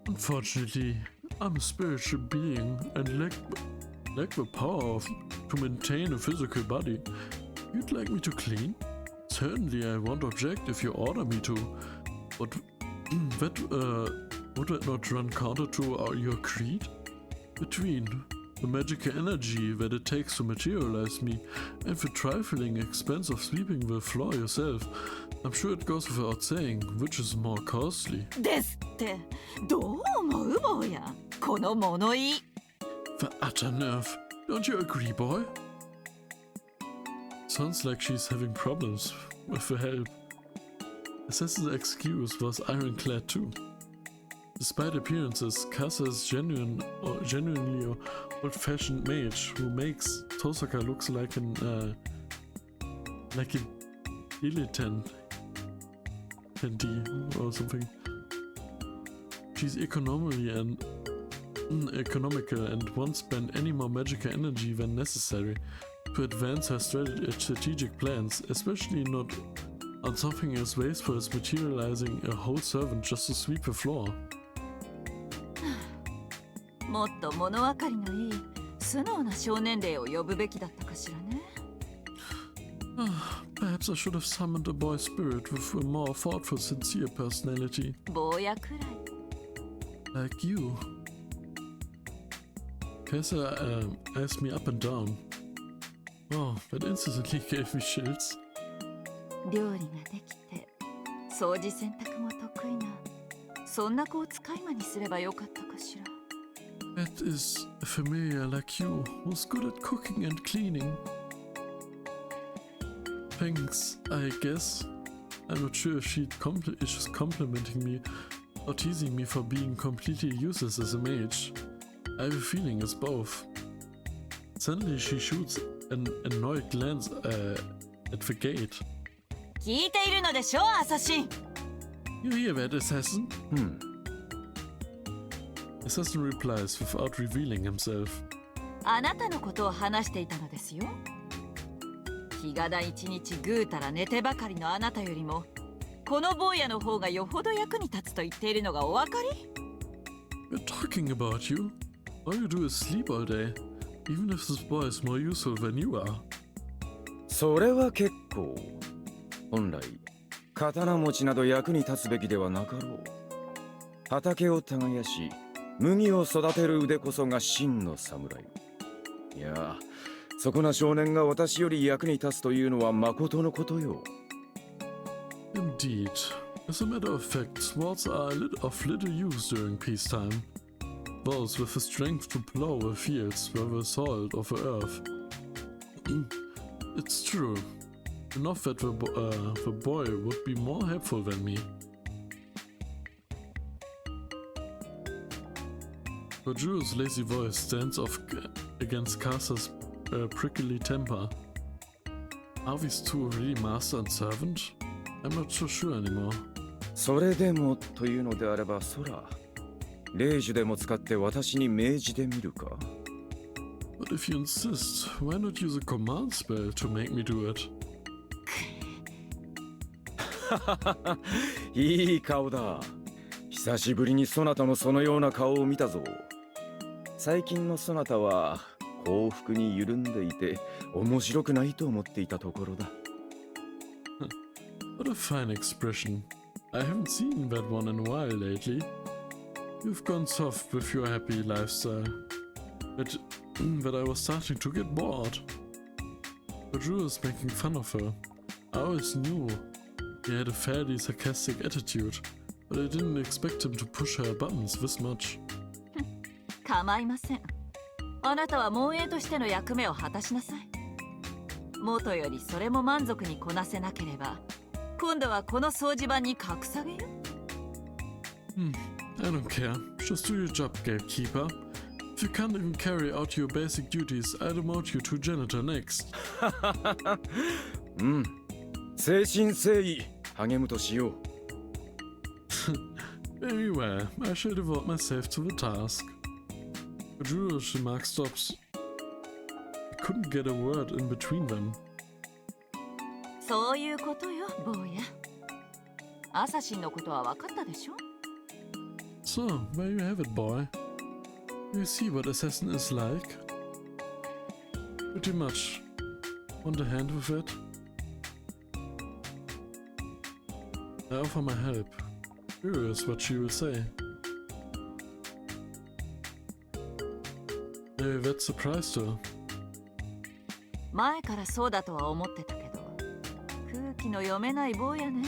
う。 Unfortunately, I'm a spiritual being and lack the power to maintain a physical body. You'd like me to clean? Certainly, I won't object if you order me to. But would that not run counter to your creed? Between the magical energy that it takes to materialize me and the trifling expense of sweeping the floor yourself, I'm sure it goes without saying, which is more costly. ですって、どう思う坊や、この物言い。 The utter nerve. Don't you agree, boy? Sounds like she's having problems with the help. Assassin's excuse was ironclad too. Despite appearances, Kasa is genuinely old-fashioned mage who makes Tosaka looks like a dilettante or something. She's economical and won't spend any more magical energy than necessary to advance her strategic plans, especially not on something as wasteful as materializing a whole servant just to sweep the floor. もっと物分かりのいい素直な少年霊を呼ぶべきだったかしらね。Perhaps I should have summoned a boy spirit with a more thoughtful, sincere personality. 坊やくらい。 Like you. Kessa asked me up and down. Oh, that instantly gave me chills. 料理ができて掃除洗濯も得意な、そんな子を使い魔にすればよかったかしら。 That is a familiar like you, who's good at cooking and cleaning. Thanks, I guess. I'm not sure if she's complimenting me or teasing me for being completely useless as a mage. I have a feeling it's both. Suddenly she shoots an annoyed glance at the gate. 聞いているのでしょ、アサシン。 You hear that, Assassin? Hmm. Assassin replies without revealing himself. あなたのことを話していたのですよ。日がだ一日ぐうたら寝てばかりのあなたよりも、この坊やの方がよほど役に立つと言っているのがお分かり？ We're talking about you. All you do is sleep all day, even if this boy is more useful than you are. それは結構。本来刀持ちなど役に立つべきではなかろう。畑を耕し麦を育てる腕こそが真の侍。いや、そこな少年が私より役に立つというのはまことのことよ。 Indeed. As a matter of fact, swords are of little use during peacetime. Those with the strength to plow the fields were the salt of the earth. It's true. Enough that the boy would be more helpful than me. Rojuro's lazy voice stands off against Casa's prickly temper. Are these two really master and servant? I'm not so sure anymore. それでもというのであれば、そら霊樹でも使って私に命じてみるか。 But if you insist, why not use a command spell to make me do it? いい顔だ。久しぶりにそなたのそのような顔を見たぞ。最近のそなたは幸福に緩んでいて面白くないと思っていたところだ。What a fine expression. I haven't seen that one in a while lately. You've gone soft with your happy lifestyle. But I was starting to get bored. Rojuro is making fun of her. I always knew he had a fairly sarcastic attitude, but I didn't expect him to push her buttons this much. 構いません。あなたは門営としての役目を果たしなさい。元よりそれも満足にこなせなければ、今度はこの掃除場に格下げよ。I don't care. Just do your job, gatekeeper. If you can't even carry out your basic duties, I'll demote you to janitor next. うん。誠心誠意励むとしよう。Very well. I shall devote myself to the task. Rojuro's remark stops. I couldn't get a word in between them. そういうことよ、坊や。アサシンのことは分かったでしょ？ So, there you have it, boy. You see what assassin is like? Pretty much. Want a hand with it? I offer my help. Curious what she will say. Maybe that surprised her. 前からそうだとは思ってたけど、空気の読めない坊やね。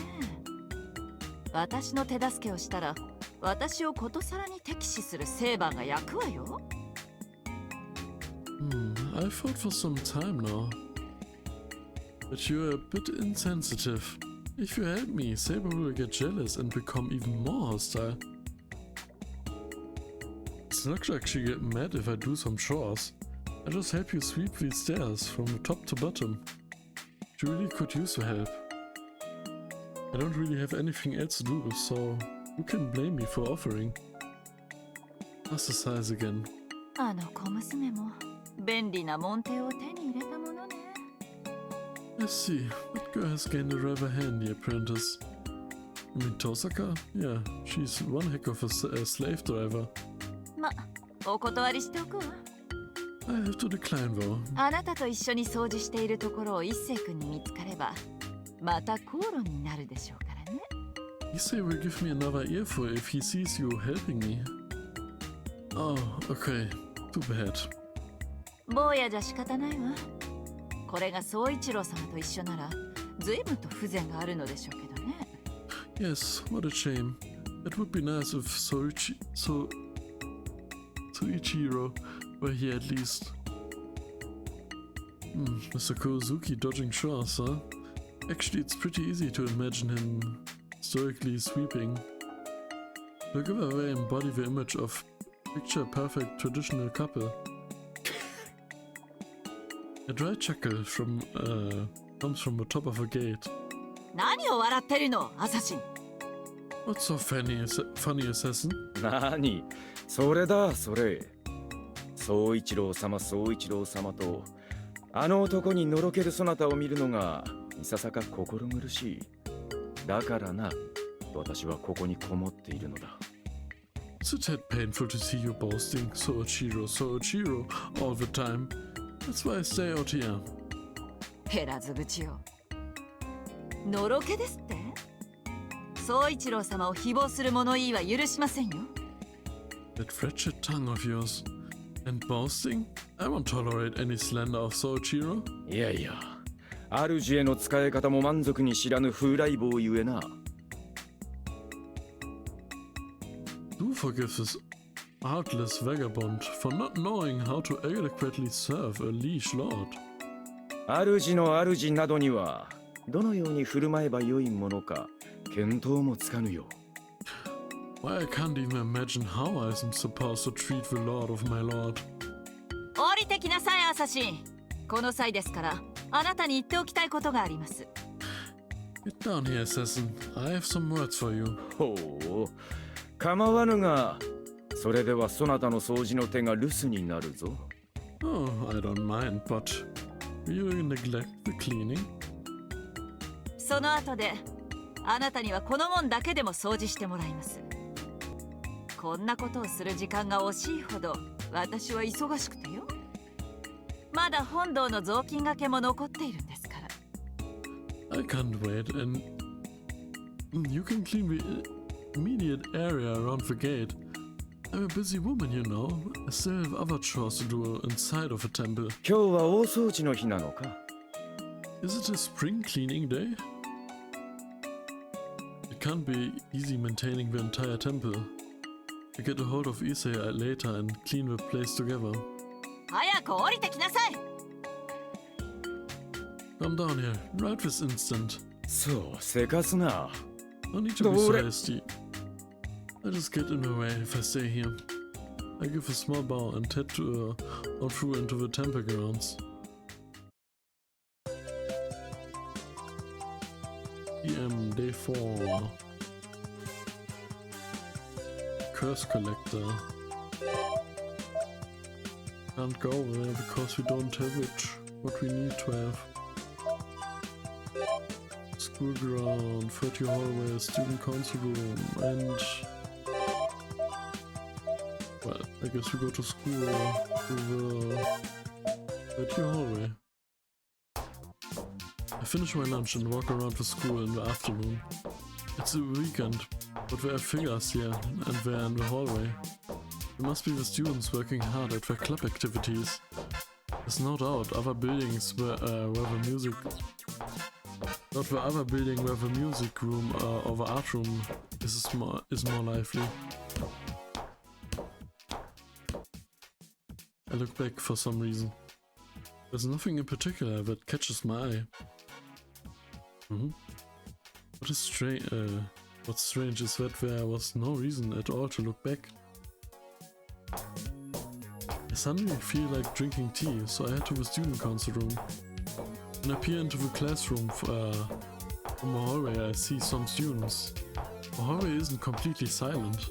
私の手助けをしたら、私をことさらに敵視するセーバーが焼くわよ。I've thought for some time now. But you're a bit insensitive. If you help me, Saber will get jealous and become even more hostile. It's not like she get mad if I do some chores. I just help you sweep these stairs from top to bottom. She really could use the help. I don't really have anything else to do, so who can blame me for offering? Master sighs again. あの小娘も便利な門弟を手に入れたものね。I see. That girl has gained a rather handy apprentice. You mean Tosaka? Yeah, she's one heck of a slave driver. ま、お断りしておくわ。I have to decline though. あなたと一緒に掃除しているところを一星君に見つかれば、また口論になるでしょうからね。Issei will give me another earful if he sees you helping me. Oh, okay. Too bad. 坊やじゃ仕方ないわ。これが宗一郎様と一緒なら、随分と風情があるのでしょうけどね。Yes, what a shame. It would be nice if Soichiro were here at least. Mr. Kozuki dodging chores, huh? Actually, it's pretty easy to imagine him stoically sweeping. They'll give away embody the image of picture-perfect traditional couple. A dry chuckle from comes from the top of a gate. 何を笑ってるの、アサシン。 What's so funny, assassin? 何それだ、それ。宗一郎様、宗一郎様と、あの男にのろけるそなたを見るのが、いささか心苦しい。だからな、私はここにこもっているのだ。It's a tad painful to see you boasting Soichiro, Soichiro all the time. That's why I stay out here. 減らず口よ。のろけですって？宗一郎様を誹謗する物言いは許しませんよ。That wretched tongue of yours. And boasting? I won't tolerate any slander of Soichiro. いやいや、主への使い方も満足に知らぬ風来坊ゆえな。Do forgive this artless vagabond for not knowing how to adequately serve a liege lord. 主の主などにはどのように振る舞えばよいものか見当もつかぬよ。Why, I can't even imagine how I'm supposed to treat the lord of my lord. 降りてきなさい、アサシン。この際ですから、あなたに言っておきたいことがあります。Get down here, assassin. I have some words for you. ほう、構わぬが、それではそなたの掃除の手が留守になるぞ。Oh, I don't mind, but will you neglect the cleaning? その後で、あなたにはこの門だけでも掃除してもらいます。こんなことをする時間が惜しいほど、私は忙しくてよ。まだ本堂の雑巾がけも残っているんですから。I can't wait, and you can clean the immediate area around the gate. I'm a busy woman, you know. I still have other chores to do inside of a temple. 今日は大掃除の日なのか？ Is it a spring cleaning day? It can't be easy maintaining the entire temple. I get a hold of Issei later and clean the place together. 早く降りてきなさい。 Come down here, right this instant. そう、せかすな。 No need to be so どれ hasty. I just get in the way if I stay here. I give a small bow and head to on through into the temple grounds. PM Day 4. Curse Collector. Can't go there because we don't have it. What we need to have. School ground, 30 hallway, student council room, and... Well, I guess we go to school to the 30 hallway. I finish my lunch and walk around the school in the afternoon. It's a weekend, but there are figures here and they're in the hallway. There must be the students working hard at their club activities. There's no doubt other buildings where the music... Not the other building where the music room or the art room is more lively. I look back for some reason. There's nothing in particular that catches my eye. What's strange is that there was no reason at all to look back. I suddenly feel like drinking tea, so I head to the student council room. When I peer into the classroom from the hallway, I see some students. The hallway isn't completely silent.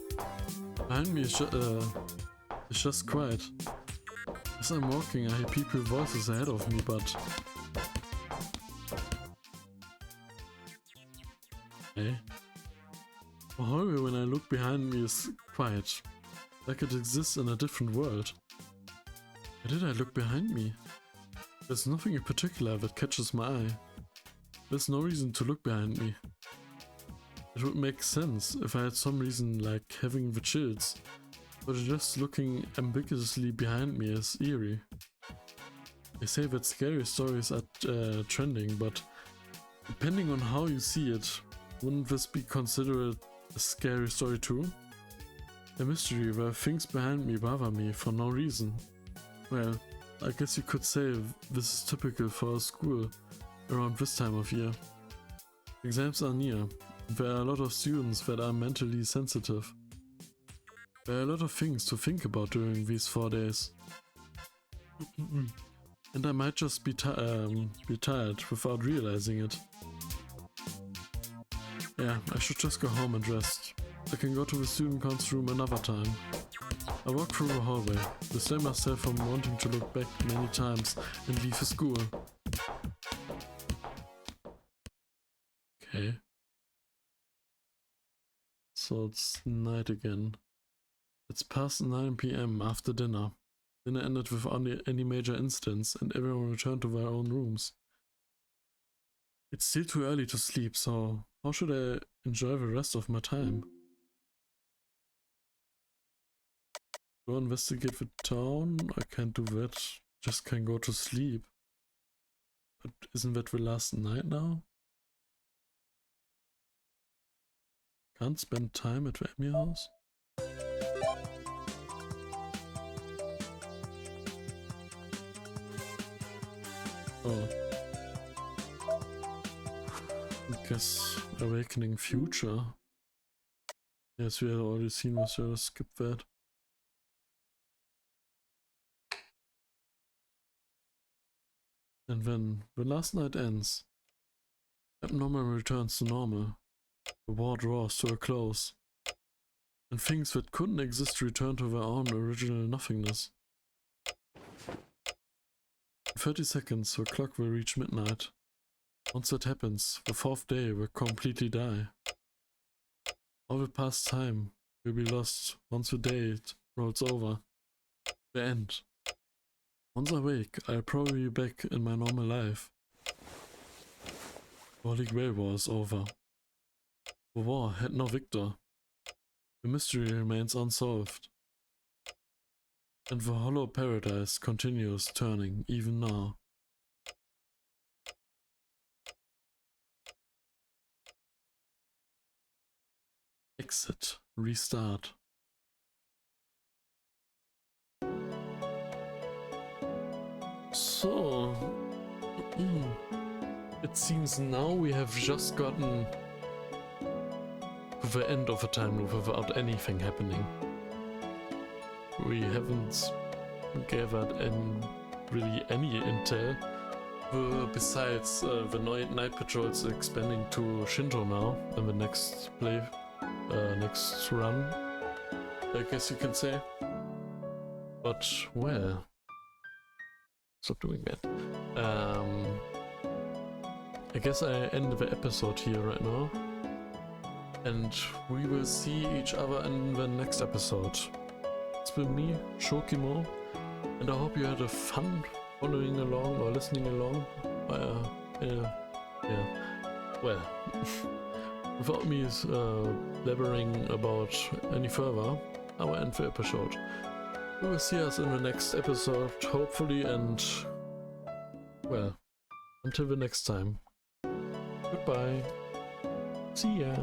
Behind me it's just quiet. As I'm walking, I hear people's voices ahead of me, but... Hey? The hallway when I look behind me is quiet. Like it exists in a different world. Why did I look behind me? There's nothing in particular that catches my eye. There's no reason to look behind me. It would make sense if I had some reason like having the chills, but just looking ambiguously behind me is eerie. They say that scary stories are trending, but depending on how you see it, wouldn't this be considered a scary story too? A mystery where things behind me bother me for no reason. Well, I guess you could say this is typical for a school around this time of year. Exams are near. There are a lot of students that are mentally sensitive. There are a lot of things to think about during these 4 days. And I might just be tired without realizing it. Yeah, I should just go home and rest. I can go to the student cons room another time. I walk through the hallway, restrain myself from wanting to look back many times and leave the school. Okay. So it's night again. It's past 9 PM after dinner. Dinner ended without any major incidents and everyone returned to their own rooms. It's still too early to sleep, so how should I enjoy the rest of my time? Go investigate the town? I can't do that. Just can go to sleep. But isn't that the last night now? Can't spend time at the Emmy house? Oh. I guess Awakening Future. Yes, we have already seen this, so let's skip that. And when the last night ends, abnormal returns to normal. The war draws to a close. And things that couldn't exist return to their own original nothingness. In 30 seconds, the clock will reach midnight. Once that happens, the fourth day will completely die. All the past time will be lost once the day rolls over. The end. Once I wake, I'll probably be back in my normal life. The Holy Grail War is over. The war had no victor. The mystery remains unsolved. And the hollow paradise continues turning even now. Exit. Restart. So... it seems now we have just gotten to the end of a time loop without anything happening. We haven't gathered really any intel, besides the night patrols expanding to Shinto now in the next next run, I guess you can say. But well, stop doing that. I guess I end the episode here right now, and we will see each other in the next episode. It's been me, Shokimo, and I hope you had a fun following along or listening along. Well, without me blabbering about any further, I will end the episode. We will see us in the next episode, hopefully, and well, until the next time. Goodbye. See ya.